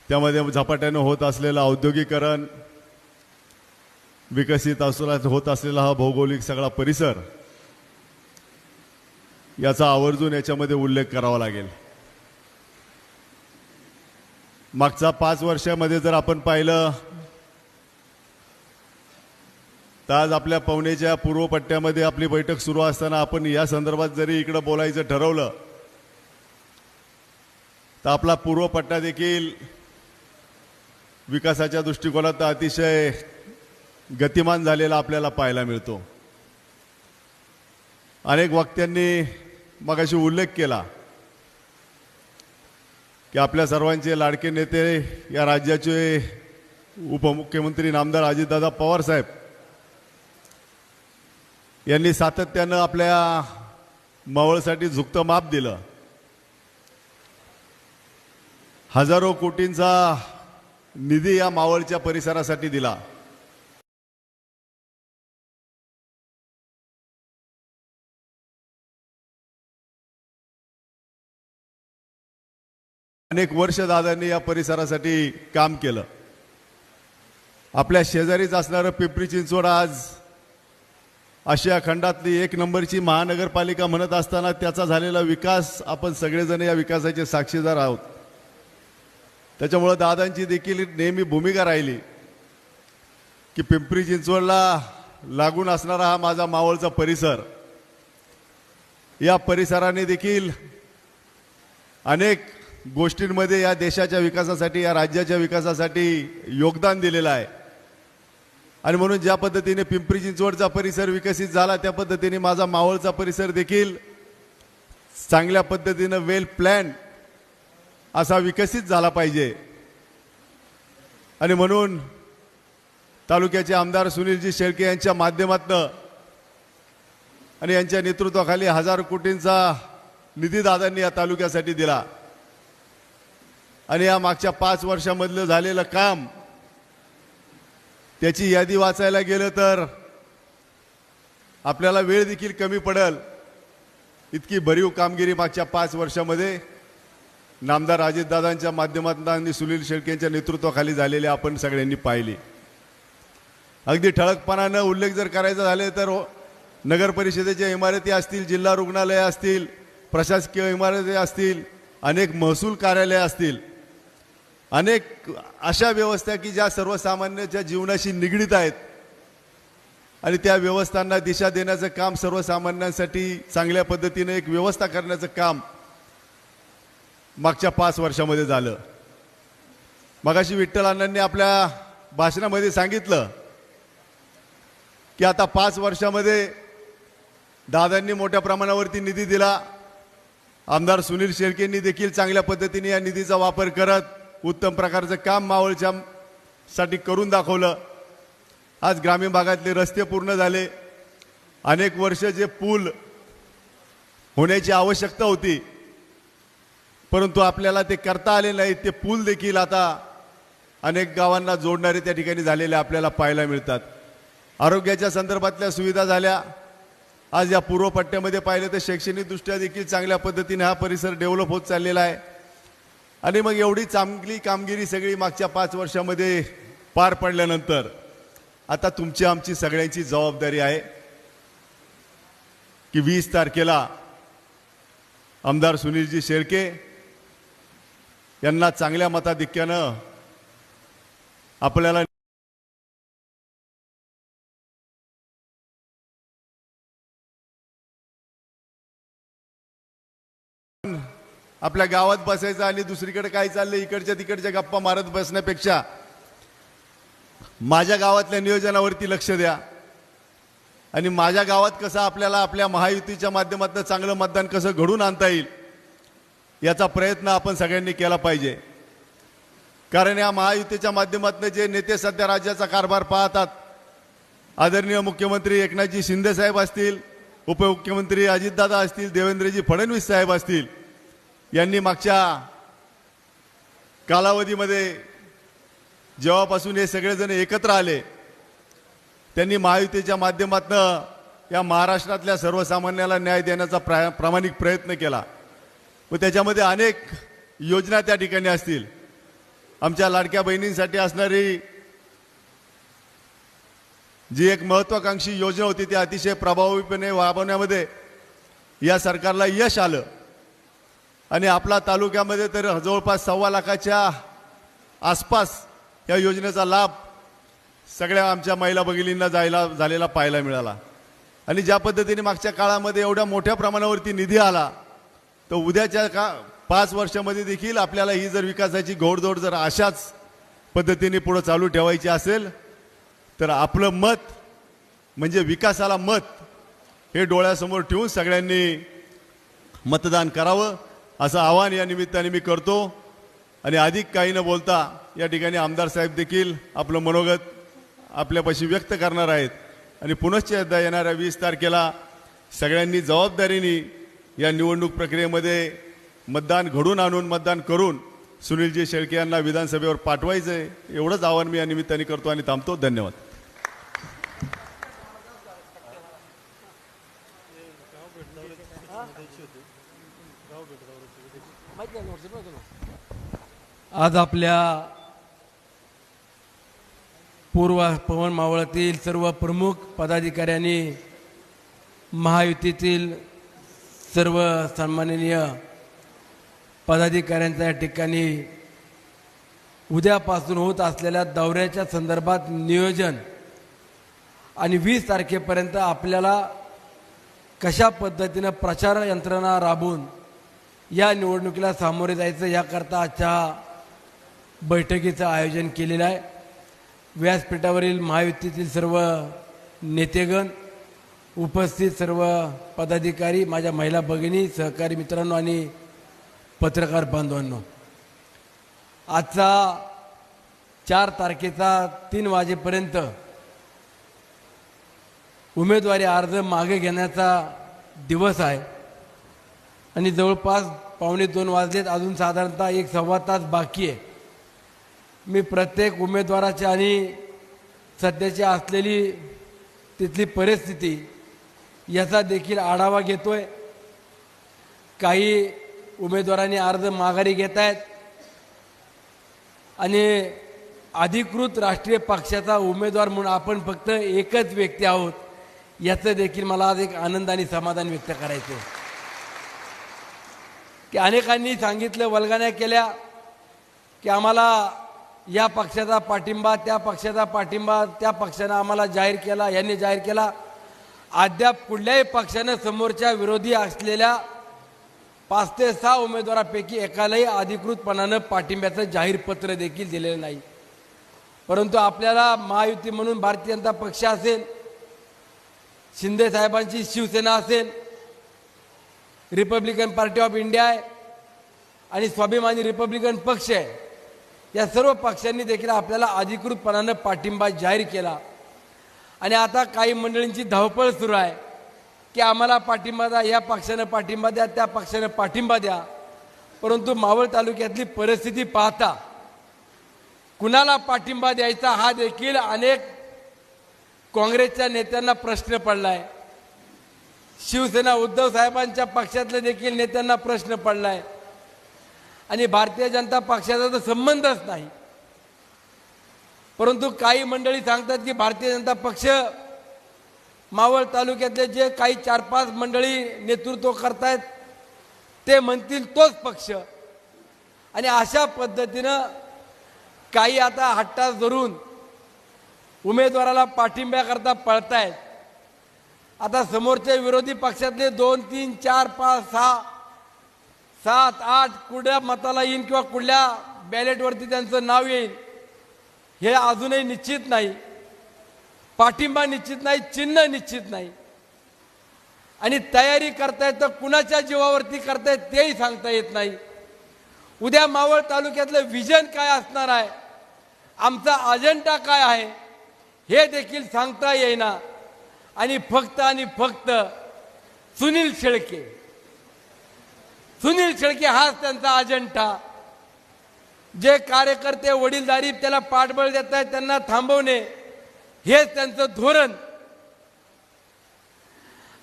त्यामध्ये झपाट्यानं होत असलेलं औद्योगिकरण, विकसित होत असलेला हा भौगोलिक सगळा परिसर, याचा आवर्जून याच्यामध्ये उल्लेख करावा लागेल. मागच्या 5 वर्षामध्ये जर आपण पाहिलं तर आज आपल्या पवनेच्या पूर्व पट्ट्यामध्ये आपली बैठक सुरू असताना आपण या संदर्भात जरी इकडं बोलायचं ठरवलं तर आपला पूर्व पट्टा देखील विकासाच्या दृष्टिकोनात अतिशय गतिमान झालेला आपल्याला पाहायला मिळतो. अनेक वक्त्यांनी मगाशी उल्लेख केला की आपल्या सर्वांचे लाडके नेते या राज्याचे उपमुख्यमंत्री नामदार अजितदादा पवार साहेब यांनी सातत्यानं आपल्या मावळसाठी झुकतं माप दिलं. हजारो कोटींचा निधी या मावळच्या परिसरासाठी दिला. अनेक वर्ष दादांनी या परिसरासाठी काम केलं. आपल्या शेजारीच असणारं पिंपरी चिंचवड आज आशिया खंडातली 1 नंबरची महानगरपालिका म्हणत असताना त्याचा झालेला विकास आपण सगळेजण या विकासाचे साक्षीदार आहोत. त्याच्यामुळं दादांची देखील नेहमी भूमिका राहिली की पिंपरी चिंचवडला लागून असणारा हा माझा मावळचा परिसर, या परिसराने देखील अनेक गोष्टींमध्ये या देशाच्या विकासासाठी, या राज्याच्या विकासासाठी योगदान दिलेलं आहे. आणि म्हणून ज्या पद्धतीने पिंपरी चिंचवडचा परिसर विकसित झाला त्या पद्धतीने माझा मावळचा परिसर देखील चांगल्या पद्धतीनं वेल प्लॅन असा विकसित झाला पाहिजे. आणि म्हणून तालुक्याचे आमदार सुनीलजी शेळके यांच्या माध्यमातून आणि यांच्या नेतृत्वाखाली 1000 कोटींचा निधी दादांनी या तालुक्यासाठी दिला. आणि या मागच्या 5 वर्षामधलं झालेलं काम, त्याची यादी वाचायला गेलं तर आपल्याला वेळ देखील कमी पडेल. इतकी भरीव कामगिरी मागच्या 5 वर्षामध्ये नामदार अजितदादांच्या माध्यमातून आणि सुनील शेळके यांच्या नेतृत्वाखाली झालेली आपण सगळ्यांनी पाहिली. अगदी ठळकपणानं उल्लेख जर करायचा झाले तर नगर परिषदेच्या इमारती असतील, जिल्हा रुग्णालय असतील, प्रशासकीय इमारती असतील, अनेक महसूल कार्यालय असतील, अनेक अशा व्यवस्था की ज्या सर्वसामान्यांच्या जीवनाशी निगडीत आहेत आणि त्या व्यवस्थांना दिशा देण्याचं काम, सर्वसामान्यांसाठी चांगल्या पद्धतीने एक व्यवस्था करण्याचं काम मागच्या 5 वर्षामध्ये झालं. मगाशी विठ्ठल अण्णांनी आपल्या भाषणामध्ये सांगितलं की आता 5 वर्षामध्ये दादांनी मोठ्या प्रमाणावरती निधी दिला. आमदार सुनील शेळकेंनी देखील चांगल्या पद्धतीने या निधीचा वापर करत उत्तम प्रकारचं काम मावळच्या साठी करून दाखवलं. आज ग्रामीण भागातले रस्ते पूर्ण झाले. अनेक वर्ष जे पूल होण्याची आवश्यकता होती परंतु आपल्याला ते करता आले नाही, ते पूल देखील आता अनेक गावांना जोडणारे त्या ठिकाणी झालेले आपल्याला पाहायला मिळतात. आरोग्याच्या संदर्भातल्या सुविधा झाल्या. आज या पूर्व पट्ट्यामध्ये पाहिलं तर शैक्षणिकदृष्ट्या देखील चांगल्या पद्धतीने हा परिसर डेव्हलप होत चाललेला आहे. आणि मग एवढी चांगली कामगिरी सगळी मागच्या 5 वर्षामध्ये पार पडल्यानंतर आता तुमची आमची सगळ्यांची जबाबदारी आहे की 20 तारखेला आमदार सुनीलजी शेळके यांना चांगल्या मताधिक्यानं आपल्याला आपल्या गावात बसायचं आणि दुसरीकडे काय चाललंय इकडच्या तिकडच्या गप्पा मारत बसण्यापेक्षा माझ्या गावातल्या नियोजनावरती लक्ष द्या आणि माझ्या गावात कसं आपल्याला आपल्या महायुतीच्या माध्यमातून चांगलं मतदान कसं घडून आणता येईल याचा प्रयत्न आपण सगळ्यांनी केला पाहिजे. कारण या महायुतीच्या माध्यमातून जे नेते सध्या राज्याचा कारभार पाहतात, आदरणीय मुख्यमंत्री एकनाथजी शिंदे साहेब असतील, उपमुख्यमंत्री अजितदादा असतील, देवेंद्रजी फडणवीस साहेब असतील, यांनी मागच्या कालावधीमध्ये जेव्हापासून हे सगळेजण एकत्र आले त्यांनी महायुतीच्या माध्यमातून या महाराष्ट्रातल्या सर्वसामान्याला न्याय देण्याचा प्रामाणिक प्रयत्न केला व त्याच्यामध्ये अनेक योजना त्या ठिकाणी असतील. आमच्या लाडक्या बहिणींसाठी असणारी जी एक महत्वाकांक्षी योजना होती ती अतिशय प्रभावीपणे राबवण्यामध्ये या सरकारला यश आलं आणि आपला तालुक्यामध्ये तर जवळपास 1.25 लाखाच्या आसपास या योजनेचा लाभ सगळ्या आमच्या महिला भगिनींना झालेला पाहायला मिळाला. आणि ज्या पद्धतीने मागच्या काळामध्ये एवढ्या मोठ्या प्रमाणावरती निधी आला तर उद्याच्या 5 वर्षामध्ये देखील आपल्याला ही जर विकासाची घोडदौड जर अशाच पद्धतीने पुढे चालू ठेवायची असेल तर आपलं मत म्हणजे विकासाला मत हे डोळ्यासमोर ठेवून सगळ्यांनी मतदान करावं असं आवाहन या निमित्ताने मी करतो. आणि अधिक काही न बोलता या ठिकाणी आमदार साहेब देखील आपलं मनोगत आपल्यापाशी व्यक्त करणार आहेत आणि पुनश्च एकदा येणाऱ्या 20 तारखेला सगळ्यांनी जबाबदारीने या निवडणूक प्रक्रियेमध्ये मतदान घडून आणून मतदान करून सुनीलजी शेळके यांना विधानसभेवर पाठवायचं आहे एवढंच आवाहन मी या निमित्ताने करतो आणि थांबतो. धन्यवाद. आज आपल्या पूर्व पवन मावळातील सर्व प्रमुख पदाधिकाऱ्यांनी महायुतीतील सर्व सन्माननीय पदाधिकाऱ्यांच्या या ठिकाणी उद्यापासून होत असलेल्या दौऱ्याच्या संदर्भात नियोजन आणि 20 तारखेपर्यंत आपल्याला कशा पद्धतीनं प्रचार यंत्रणा राबवून या निवडणुकीला सामोरे जायचं याकरता आजच्या बैठकीचं आयोजन केलेलं आहे. व्यासपीठावरील महायुतीतील सर्व नेतेगण, उपस्थित सर्व पदाधिकारी, माझ्या महिला भगिनी, सहकारी मित्रांनो आणि पत्रकार बांधवांनो, आजचा 4 तारखेचा 3 वाजेपर्यंत उमेदवारी अर्ज मागे घेण्याचा दिवस आहे आणि जवळपास 1:45 वाजलेत. अजून साधारणतः 1-1.25 तास बाकी आहे. मी प्रत्येक उमेदवाराची आणि सध्याची असलेली तिथली परिस्थिती याचा देखील आढावा घेतोय. काही उमेदवारांनी अर्ज माघारी घेत आहेत आणि अधिकृत राष्ट्रीय पक्षाचा उमेदवार म्हणून आपण फक्त एकच व्यक्ती आहोत याचं देखील मला आज एक आनंद आणि समाधान व्यक्त करायचं आहे की अनेकांनी सांगितलं, वल्गण्या केल्या की आम्हाला या पक्षाचा पाठिंबा, त्या पक्षाचा पाठिंबा, त्या पक्षानं आम्हाला जाहीर केला, यांनी जाहीर केला. अद्याप कुठल्याही पक्षानं समोरच्या विरोधी असलेल्या 5 ते 6 उमेदवारापैकी एकालाही अधिकृतपणानं पाठिंब्याचं जाहीर पत्र देखील दिलेलं नाही. परंतु आपल्याला महायुती म्हणून भारतीय जनता पक्ष असेल, शिंदे साहेबांची शिवसेना असेल, रिपब्लिकन पार्टी ऑफ इंडिया आहे आणि स्वाभिमानी रिपब्लिकन पक्ष आहे, या सर्व पक्षांनी देखील आपल्याला अधिकृतपणानं पाठिंबा जाहीर केला. आणि आता काही मंडळींची धावपळ सुरू आहे की आम्हाला पाठिंबा द्या, या पक्षानं पाठिंबा द्या, त्या पक्षानं पाठिंबा द्या. परंतु मावळ तालुक्यातली परिस्थिती पाहता कुणाला पाठिंबा द्यायचा हा देखील अनेक काँग्रेसच्या नेत्यांना प्रश्न पडलाय. शिवसेना उद्धव साहेबांच्या पक्षातले देखील नेत्यांना प्रश्न पडलाय आणि भारतीय जनता पक्षाचा तर संबंधच नाही. परंतु काही मंडळी सांगतात की भारतीय जनता पक्ष मावळ तालुक्यातले जे काही 4-5 मंडळी नेतृत्व करतायत ते म्हणतील तोच पक्ष. आणि अशा पद्धतीनं काही आता हट्टास धरून उमेदवाराला पाठिंब्याकरता पळतायत. आता समोरच्या विरोधी पक्षातले 2, 3, 4, 5, 6, 7, 8 कुठल्या मताला येईल किंवा कुठल्या बॅलेटवरती त्यांचं नाव येईल हे अजूनही निश्चित नाही. पाठिंबा निश्चित नाही, चिन्ह निश्चित नाही आणि तयारी करतायत तर कुणाच्या जीवावरती करतायत तेही सांगता येत नाही. उद्या मावळ तालुक्यातलं विजन काय असणार आहे, आमचा अजेंडा काय आहे हे देखील सांगता येईना. आणि फक्त सुनील शेळके हाच त्यांचा अजेंडा. जे कार्यकर्ते वडीलधारी त्याला पाठबळ देत आहेत त्यांना थांबवणे हेच त्यांचं धोरण.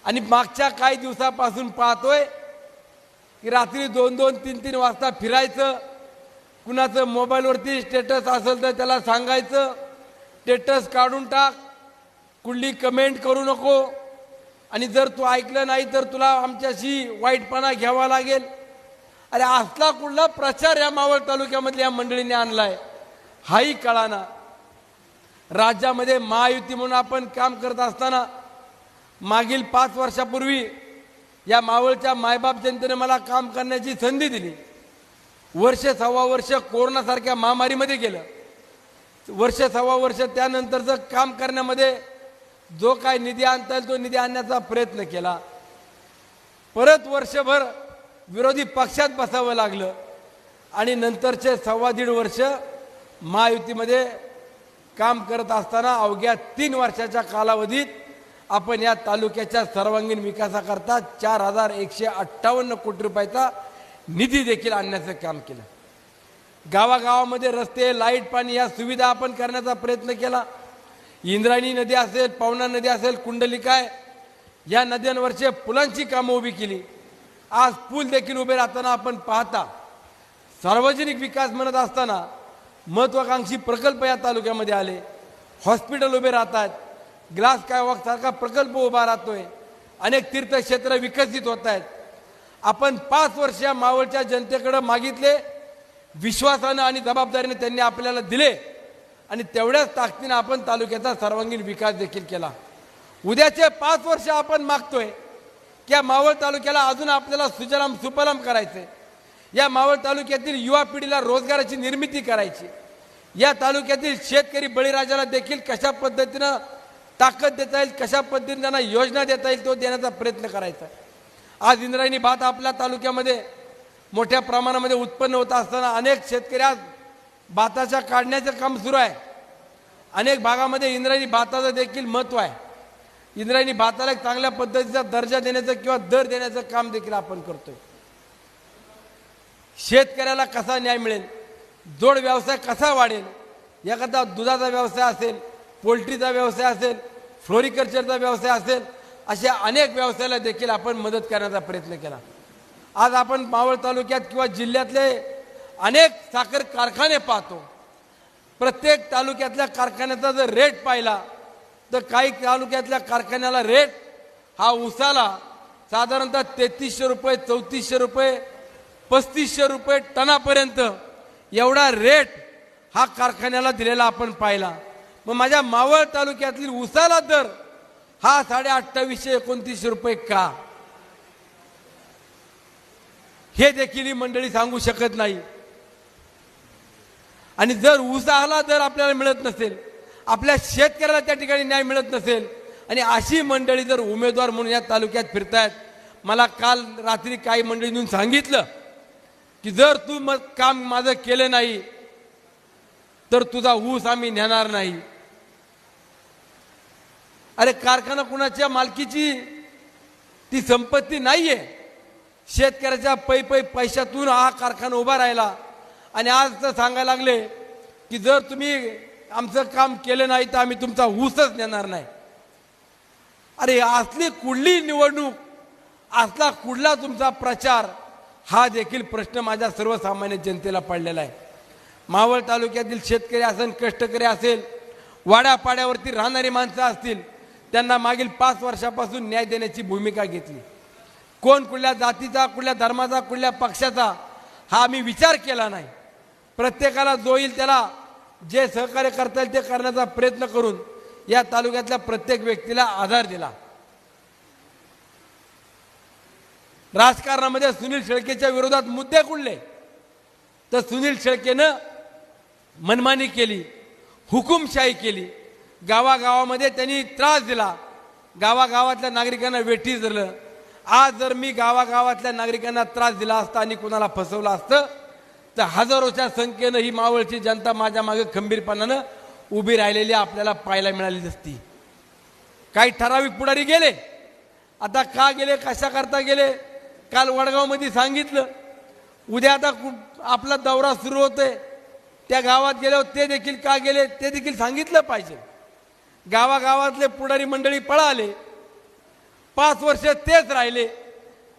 आणि मागच्या काही दिवसापासून पाहतोय की रात्री 2-2, 3-3 वाजता फिरायचं, कुणाचं मोबाईलवरती स्टेटस असेल तर त्याला सांगायचं स्टेटस काढून टाक, कुठली कमेंट करू नको, आणि जर तू ऐकलं नाही तर तुला आमच्याशी वाईटपणा घ्यावा लागेल. अरे असला कुठला प्रचार या मावळ तालुक्यामधल्या या मंडळीने आणलाय हाही कळाना. राज्यामध्ये महायुती म्हणून आपण काम करत असताना मागील 5 वर्षापूर्वी या मावळच्या मायबाप जनतेने मला काम करण्याची संधी दिली. 1.25 वर्ष कोरोनासारख्या महामारीमध्ये गेलं. 1.25 वर्ष त्यानंतरचं काम करण्यामध्ये जो काय निधी आणता येईल तो निधी आणण्याचा प्रयत्न केला. परत वर्षभर विरोधी पक्षात बसावं लागलं आणि नंतरचे 1.25 वर्ष महायुतीमध्ये काम करत असताना अवघ्या 3 वर्षाच्या कालावधीत आपण या तालुक्याच्या सर्वांगीण विकासाकरता 4,158 कोटी रुपयाचा निधी देखील आणण्याचं काम केलं. गावागावामध्ये रस्ते, लाईट, पाणी या सुविधा आपण करण्याचा प्रयत्न केला. इंद्रायणी नदी असेल, पवना नदी असेल, कुंडलिका या नद्यांवरचे पुलांची कामं उभी केली. आज पूल देखील उभे राहताना आपण पाहता. सार्वजनिक विकास म्हणत असताना महत्वाकांक्षी प्रकल्प या तालुक्यामध्ये आले. हॉस्पिटल उभे राहतात, ग्लास स्कायवॉक सारखा प्रकल्प उभा राहतोय, अनेक तीर्थक्षेत्र विकसित होत आहेत. आपण 5 वर्ष या मावळच्या जनतेकडे मागितले, विश्वासानं आणि जबाबदारीने त्यांनी आपल्याला दिले आणि तेवढ्याच ताकदीने आपण तालुक्याचा सर्वांगीण विकास देखील केला. उद्याचे 5 वर्ष आपण मागतोय की या मावळ तालुक्याला अजून आपल्याला सुजलाम सुफलाम करायचे. या मावळ तालुक्यातील युवा पिढीला रोजगाराची निर्मिती करायची. या तालुक्यातील शेतकरी बळीराजाला देखील कशा पद्धतीनं ताकद देता येईल, कशा पद्धतीने त्यांना योजना देता येईल तो देण्याचा प्रयत्न करायचा. आज इंद्रायणी भात आपल्या तालुक्यामध्ये मोठ्या प्रमाणामध्ये उत्पन्न होत असताना अनेक शेतकरी आज भाताच्या काढण्याचं काम सुरू आहे. अनेक भागामध्ये इंद्रायणी भाताचं देखील महत्त्व आहे. इंद्रायणी भाताला एक चांगल्या पद्धतीचा दर्जा देण्याचं किंवा दर देण्याचं काम देखील आपण करतोय. शेतकऱ्याला कसा न्याय मिळेल, जोड व्यवसाय कसा वाढेल, याकरता दुधाचा व्यवसाय असेल, पोल्ट्रीचा व्यवसाय असेल, फ्लोरिकल्चरचा व्यवसाय असेल, अशा अनेक व्यवसायाला देखील आपण मदत करण्याचा प्रयत्न केला. आज आपण मावळ तालुक्यात किंवा जिल्ह्यातले अनेक साखर कारखाने पाहतो. प्रत्येक तालुक्यातल्या कारखान्याचा जर रेट पाहिला तर काही तालुक्यातल्या कारखान्याला रेट हा उसाला साधारणतः 3300 रुपये, 3400 रुपये, 3500 रुपये टनापर्यंत एवढा रेट हा कारखान्याला दिलेला आपण पाहिला. मग माझ्या मावळ तालुक्यातील उसाला दर हा 2800-2900 रुपये का, हे देखील ही मंडळी सांगू शकत नाही. आणि जर उसाला दर आपल्याला मिळत नसेल, आपल्या शेतकऱ्याला त्या ठिकाणी न्याय मिळत नसेल आणि अशी मंडळी जर उमेदवार म्हणून या तालुक्यात फिरतायत, मला काल रात्री काही मंडळींनी सांगितलं की जर तू काम माझं केलं नाही तर तुझा ऊस आम्ही नेणार नाही. अरे कारखाना कुणाच्या मालकीची ती संपत्ती नाहीये. शेतकऱ्याच्या पैशातून हा कारखाना उभा राहिला आणि आज तर सांगायला लागले की जर तुम्ही आमचं काम केलं नाही तर आम्ही तुमचा ऊसच नेणार नाही. अरे असली कुठली निवडणूक, असला कुठला तुमचा प्रचार, हा देखील प्रश्न माझ्या सर्वसामान्य जनतेला पडलेला आहे. मावळ तालुक्यातील शेतकरी असेल, कष्टकरी असेल, वाड्यापाड्यावरती राहणारी माणसं असतील, त्यांना मागील 5 वर्षापासून न्याय देण्याची भूमिका घेतली. कोण कुठल्या जातीचा, कुठल्या धर्माचा, कुठल्या पक्षाचा हा आम्ही विचार केला नाही. प्रत्येकाला जो येईल त्याला जे सहकार्य करता येईल ते करण्याचा प्रयत्न करून या तालुक्यातल्या प्रत्येक व्यक्तीला आधार दिला. राजकारणामध्ये सुनील शेळकेच्या विरोधात मुद्दे कुठले तर सुनील शेळकेनं मनमानी केली, हुकुमशाही केली. गावागावामध्ये त्यांनी त्रास दिला, गावागावातल्या नागरिकांना वेठीस धरलं. आज जर मी गावागावातल्या नागरिकांना त्रास दिला असता आणि कुणाला फसवलं असतं तर हजारोच्या संख्येनं ही मावळची जनता माझ्या मागे खंबीरपणानं उभी राहिलेली आपल्याला पाहायला मिळाली असती. काही ठराविक पुढारी गेले. आता का गेले, कशा करता गेले, काल वडगावमध्ये सांगितलं. उद्या आता आपला दौरा सुरू होतोय. त्या गावात गेल्यावर ते देखील का गेले ते देखील सांगितलं पाहिजे. गावागावातले पुढारी मंडळी पळाले, 5 वर्ष तेच राहिले,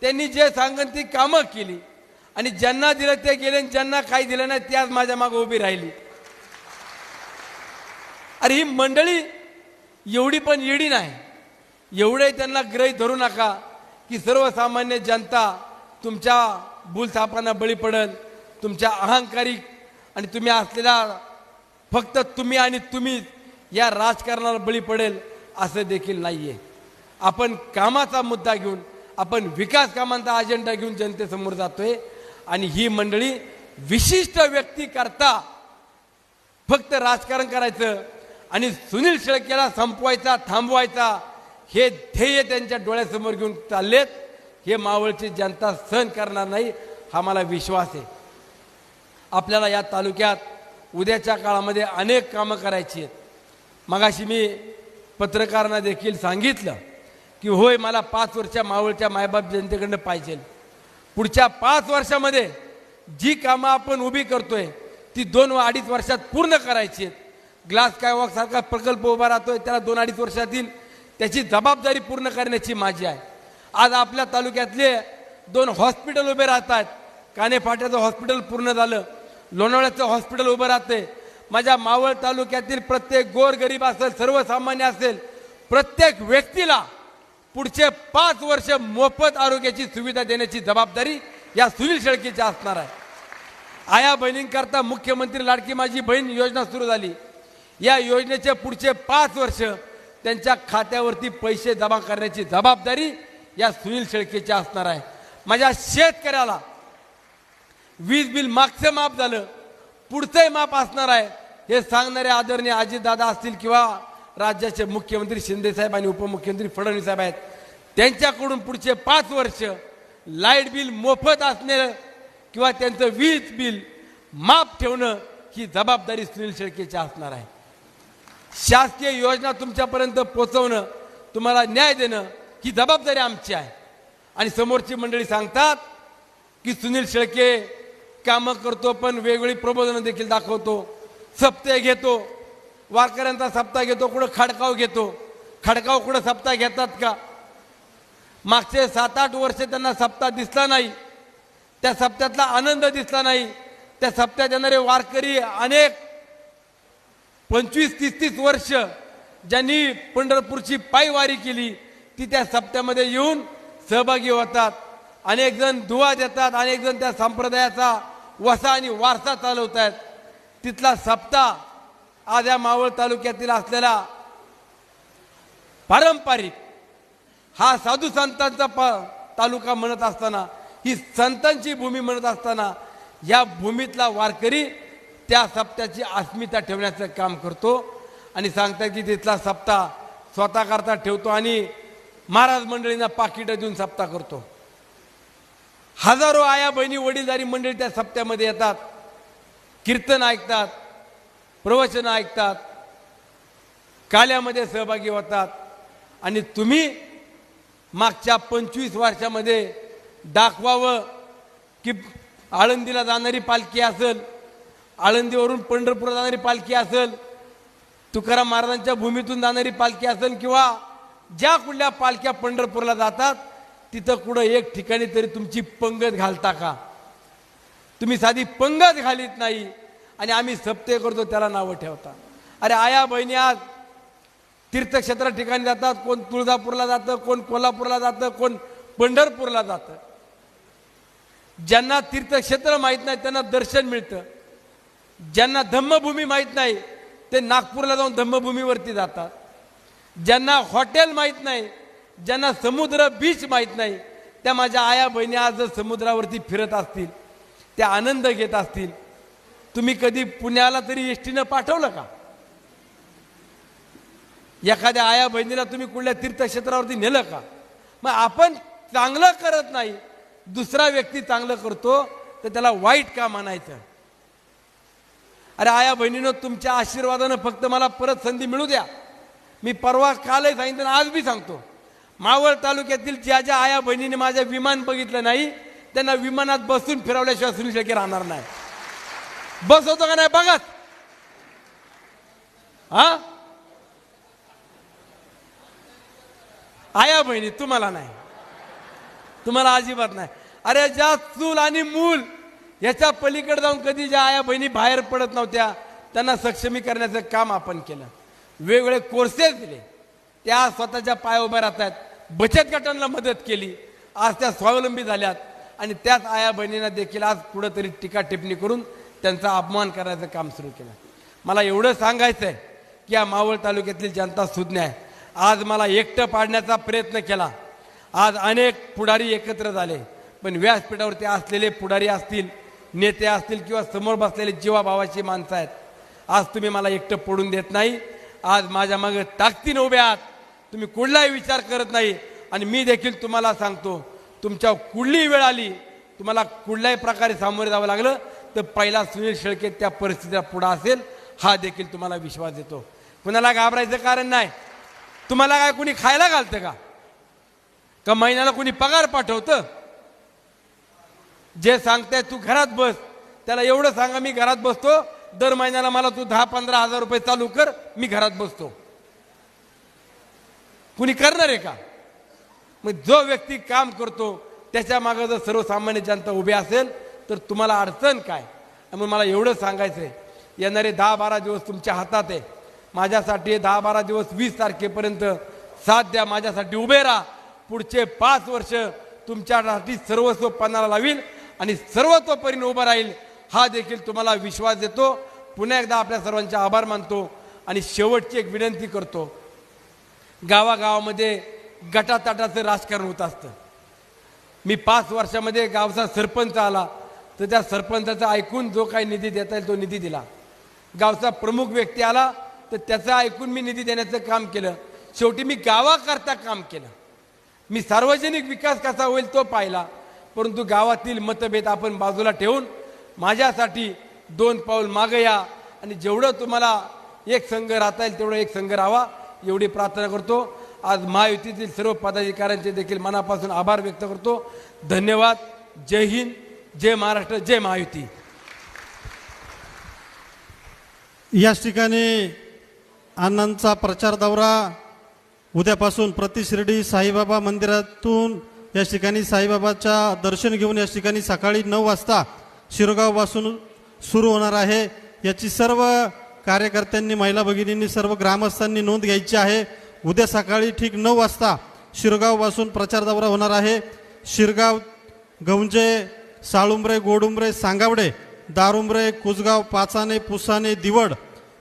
त्यांनी जे सांगन ती कामं केली आणि ज्यांना दिलं ते गेले आणि ज्यांना काही दिलं नाही ते आज माझ्या मागे उभी राहिली. अरे ही मंडळी एवढी पण येडी नाही, एवढे त्यांना गृहीत धरू नका की सर्वसामान्य जनता तुमच्या भूलथापांना बळी पडेल, तुमच्या अहंकारी आणि तुम्ही असलेला फक्त तुम्ही आणि तुम्हीच या राजकारणाला बळी पडेल असं देखील नाहीये. आपण कामाचा मुद्दा घेऊन, आपण विकास कामांचा अजेंडा घेऊन जनतेसमोर जातोय आणि ही मंडळी विशिष्ट व्यक्ती करता फक्त राजकारण करायचं आणि सुनील शेळकेला संपवायचा, थांबवायचा हे ध्येय त्यांच्या डोळ्यासमोर घेऊन चाललेत. हे मावळची जनता सहन करणार नाही हा मला विश्वास आहे. आपल्याला या तालुक्यात उद्याच्या काळामध्ये अनेक कामं करायची आहेत. मगाशी मी पत्रकारांना देखील सांगितलं की होय मला 5 वर्ष मावळच्या मायबाप जनतेकडनं पाहिजे. पुढच्या 5 वर्षामध्ये जी कामं आपण उभी करतोय ती 2-2.5 वर्षात पूर्ण करायची आहेत. ग्लास स्कायवॉक सारखा प्रकल्प उभा राहतोय, त्याला 2-2.5 वर्षातील त्याची जबाबदारी पूर्ण करण्याची माझी आहे. आज आपल्या तालुक्यातले 2 हॉस्पिटल उभे राहत आहेत. कानेफाट्याचं हॉस्पिटल पूर्ण झालं, लोणावळ्याचं हॉस्पिटल उभं राहतंय. माझ्या मावळ तालुक्यातील प्रत्येक गोरगरीब असेल, सर्वसामान्य असेल, प्रत्येक व्यक्तीला पुढचे 5 वर्ष मोफत आरोग्याची सुविधा देण्याची जबाबदारी या सुनील शेळकेची असणार आहे. आया बहिणींकरता मुख्यमंत्री लाडकी माझी बहीण योजना सुरू झाली. या योजनेचे पुढचे 5 वर्ष त्यांच्या खात्यावरती पैसे जमा करण्याची जबाबदारी या सुनील शेळकेची असणार आहे. माझ्या शेतकऱ्याला वीज बिल मागचं माफ झालं, पुढचंही माफ असणार आहे हे सांगणारे आदरणीय अजितदादा असतील किंवा राज्याचे मुख्यमंत्री शिंदेसाहेब आणि उपमुख्यमंत्री फडणवीस साहेब आहेत, त्यांच्याकडून पुढचे 5 वर्ष लाईट बिल मोफत असणे किंवा त्यांचं वीज बिल माफ ठेवणं ही जबाबदारी सुनील शेळकेची असणार आहे. शासकीय योजना तुमच्यापर्यंत पोहोचवणं, तुम्हाला न्याय देणं ही जबाबदारी आमची आहे. आणि समोरची मंडळी सांगतात की सुनील शेळके कामं करतो पण वेगवेगळी प्रबोधनं देखील दाखवतो, सप्ताह घेतो, वारकऱ्यांचा सप्ताह घेतो, कुठं खडकाव घेतो. खडकाव कुठं सप्ताह घेतात का? मागचे 7-8 वर्ष त्यांना सप्ताह दिसला नाही, त्या सप्त्यातला आनंद दिसला नाही. त्या सप्त्यात येणारे वारकरी अनेक 25-30 वर्ष ज्यांनी पंढरपूरची पायवारी केली ती त्या सप्त्यामध्ये येऊन सहभागी होतात. अनेक जण दुवा देतात, अनेक जण त्या संप्रदायाचा वसा आणि वारसा चालवत आहेत. तिथला सप्ताह आज या मावळ तालुक्यातील असलेला पारंपरिक हा साधू संतांचा तालुका म्हणत असताना, ही संतांची भूमी म्हणत असताना या भूमीतला वारकरी त्या सप्त्याची अस्मिता ठेवण्याचं काम करतो आणि सांगतात की तिथला सप्ताह स्वतः करता ठेवतो आणि महाराज मंडळींना पाकिटं देऊन सप्ताह करतो. हजारो आया बहिणी वडीलधारी मंडळी त्या सप्त्यामध्ये येतात, कीर्तन ऐकतात, प्रवचन ऐकतात, काल्यामध्ये सहभागी होतात. आणि तुम्ही मागच्या 25 वर्षामध्ये दाखवावं की आळंदीला जाणारी पालखी असेल, आळंदीवरून पंढरपूरला जाणारी पालखी असेल, तुकाराम महाराजांच्या भूमीतून जाणारी पालखी असेल किंवा ज्या कुठल्या पालख्या पंढरपूरला जातात तिथं कुठं एक ठिकाणी तरी तुमची पंगत घालता का? तुम्ही साधी पंगत घालीत नाही आणि आम्ही सप्ते करतो त्याला नावं ठेवता. अरे आया बहिणी आज तीर्थक्षेत्र ठिकाणी जातात, कोण तुळजापूरला जातं, कोण कोल्हापूरला जातं, कोण पंढरपूरला जातं. ज्यांना तीर्थक्षेत्र माहीत नाही त्यांना दर्शन मिळतं, ज्यांना धम्मभूमी माहीत नाही ते नागपूरला जाऊन धम्मभूमीवरती जातात, ज्यांना हॉटेल माहीत नाही, ज्यांना समुद्र बीच माहीत नाही त्या माझ्या आया बहिणी आज जर समुद्रावरती फिरत असतील, त्या आनंद घेत असतील. तुम्ही कधी पुण्याला तरी एसटीनं पाठवलं का? एखाद्या आया बहिणीला तुम्ही कुठल्या तीर्थक्षेत्रावरती नेलं का? मग आपण चांगलं करत नाही, दुसरा व्यक्ती चांगलं करतो तर त्याला वाईट का म्हणायचं? अरे आया बहिणीनं तुमच्या आशीर्वादानं फक्त मला परत संधी मिळू द्या. मी परवा कालही सांगितलं, आज बी सांगतो, मावळ तालुक्यातील ज्या ज्या आया बहिणीने माझं विमान बघितलं नाही त्यांना विमानात बसून फिरवल्याशिवाय सुनील शेळके राहणार नाही. बसवतो का नाही बघत? हा आया बहिणी तुम्हाला नाही, तुम्हाला अजिबात नाही. अरे ज्या चूल आणि मूल याच्या पलीकडे जाऊन कधी ज्या आया बहिणी बाहेर पडत नव्हत्या त्यांना सक्षमीकरण्याचं काम आपण केलं. वेगवेगळे कोर्सेस दिले, त्या स्वतःच्या पाया उभ्या राहतात. बचत गटांना मदत केली, आज त्या स्वावलंबी झाल्यात. आणि त्याच आया बहिणींना देखील आज कुठंतरी टीका टिप्पणी करून त्यांचा अपमान करायचं काम सुरू केलं. मला एवढं सांगायचं आहे की या मावळ तालुक्यातील जनता सुज्ञ आहे. आज मला एकटं पाडण्याचा प्रयत्न केला. आज अनेक पुढारी एकत्र झाले, पण व्यासपीठावरती असलेले पुढारी असतील, नेते असतील किंवा समोर बसलेले जीवाभावाची माणसं आहेत. आज तुम्ही मला एकटं पडून देत नाही. आज माझ्या मागे ताकदीने उभे आहात. तुम्ही कुठलाही विचार करत नाही. आणि मी देखील तुम्हाला सांगतो, तुमच्या कुठलीही वेळ आली, तुम्हाला कुठल्याही प्रकारे सामोरे जावं लागलं तर पहिला सुनील शेळके त्या परिस्थितीला पुढे असेल, हा देखील तुम्हाला विश्वास देतो. कुणाला घाबरायचं कारण नाही. तुम्हाला काय कुणी खायला घालतं का महिन्याला कुणी पगार पाठवतं? जे सांगताय तू घरात बस, त्याला एवढं सांगा मी घरात बसतो, दर महिन्याला मला तू 10-15 हजार रुपये चालू कर, मी घरात बसतो. कुणी करणार आहे का? मग जो व्यक्ती काम करतो त्याच्या मागे जर सर्वसामान्य जनता उभी असेल तर तुम्हाला अडचण काय? मग मला एवढं सांगायचं आहे, येणारे 10-12 दिवस तुमच्या हातात आहे. माझ्यासाठी 10-12 दिवस 20 तारखेपर्यंत साथ द्या, माझ्यासाठी उभे राहा. पुढचे 5 वर्ष तुमच्यासाठी सर्वस्व पणाला लावील आणि सर्वतोपरीने उभं राहील, हा देखील तुम्हाला विश्वास देतो. पुन्हा एकदा आपल्या सर्वांचे आभार मानतो. आणि शेवटची एक विनंती करतो, गावागावामध्ये गटातटाचं राजकारण होत असतं. मी 5 वर्षामध्ये गावचा सरपंच आला तर त्या सरपंचाचं ऐकून जो काही निधी देता येईल तो निधी दिला. गावचा प्रमुख व्यक्ती आला तर त्याचं ऐकून मी निधी देण्याचं काम केलं. शेवटी मी गावाकरता काम केलं. मी सार्वजनिक विकास कसा होईल तो पाहिला. परंतु गावातील मतभेद आपण बाजूला ठेवून माझ्यासाठी 2 पाऊल मागे या आणि जेवढं तुम्हाला एक संघ राहता येईल तेवढं एक संघ राहावा, एवढी प्रार्थना करतो. आज महायुतीतील सर्व पदाधिकाऱ्यांचे देखील मनापासून आभार व्यक्त करतो. धन्यवाद. जय हिंद, जय महाराष्ट्र, जय महायुती. याच ठिकाणी अण्णांचा प्रचार दौरा उद्यापासून प्रति शिर्डी साईबाबा मंदिरातून या ठिकाणी साईबाबाच्या दर्शन घेऊन या ठिकाणी सकाळी 9 वाजता शिरगावपासून सुरू होणार आहे. याची सर्व कार्यकर्त्यांनी, महिला भगिनींनी, सर्व ग्रामस्थांनी नोंद घ्यायची आहे. उद्या सकाळी ठीक 9 वाजता शिरगावपासून प्रचार दौरा होणार आहे. शिरगाव, गौंजे, साळुंबरे, गोडुंबरे, सांगावडे, दारुंबरे, कुसगाव, पाचाने, पुसाने, दिवड,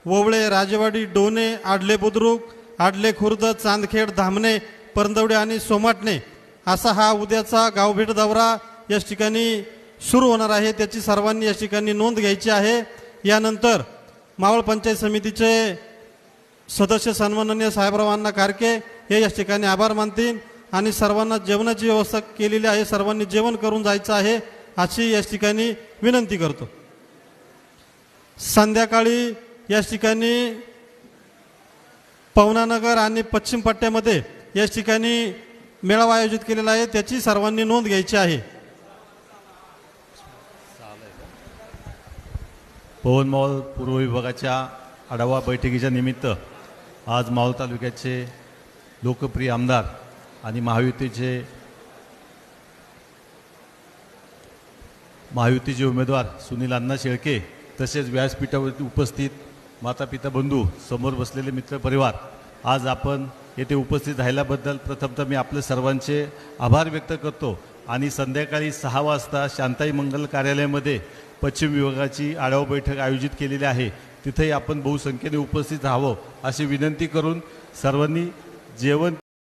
ववळे, राजेवाडी, डोने, आडले बुद्रुक, आडले खुर्द, चांदखेड, धामणे, परंदवडे आणि सोमाटणे असा हा उद्याचा गावभेट दौरा या ठिकाणी सुरू होणार आहे. त्याची सर्वांनी या ठिकाणी नोंद घ्यायची आहे. यानंतर मावळ पंचायत समितीचे सदस्य सन्माननीय साहेबराव अण्णा कारके हे या ठिकाणी आभार मानतील आणि सर्वांना जेवणाची व्यवस्था केलेली आहे. सर्वांनी जेवण करून जायचं आहे अशी या ठिकाणी विनंती करतो. संध्याकाळी या ठिकाणी पवनानगर आणि पश्चिम पट्ट्यामध्ये या ठिकाणी मेळावा आयोजित केलेला आहे. त्याची सर्वांनी नोंद घ्यायची आहे. पवन मावळ पूर्व विभागाच्या आढावा बैठकीच्या निमित्त आज मावळ तालुक्याचे लोकप्रिय आमदार आणि महायुतीचे उमेदवार सुनील अण्णा शेळके तसेच व्यासपीठावरती उपस्थित मातापिता बंधू, समोर बसलेले मित्रपरिवार, आज आपण येथे उपस्थित राहिल्याबद्दल प्रथमतः मी आपले सर्वांचे आभार व्यक्त करतो. आणि संध्याकाळी 6 वाजता शांताई मंगल कार्यालयामध्ये पश्चिम विभागाची आढावा बैठक आयोजित केलेली आहे. तिथेही आपण बहुसंख्येने उपस्थित राहावं अशी विनंती करून सर्वांनी जेवण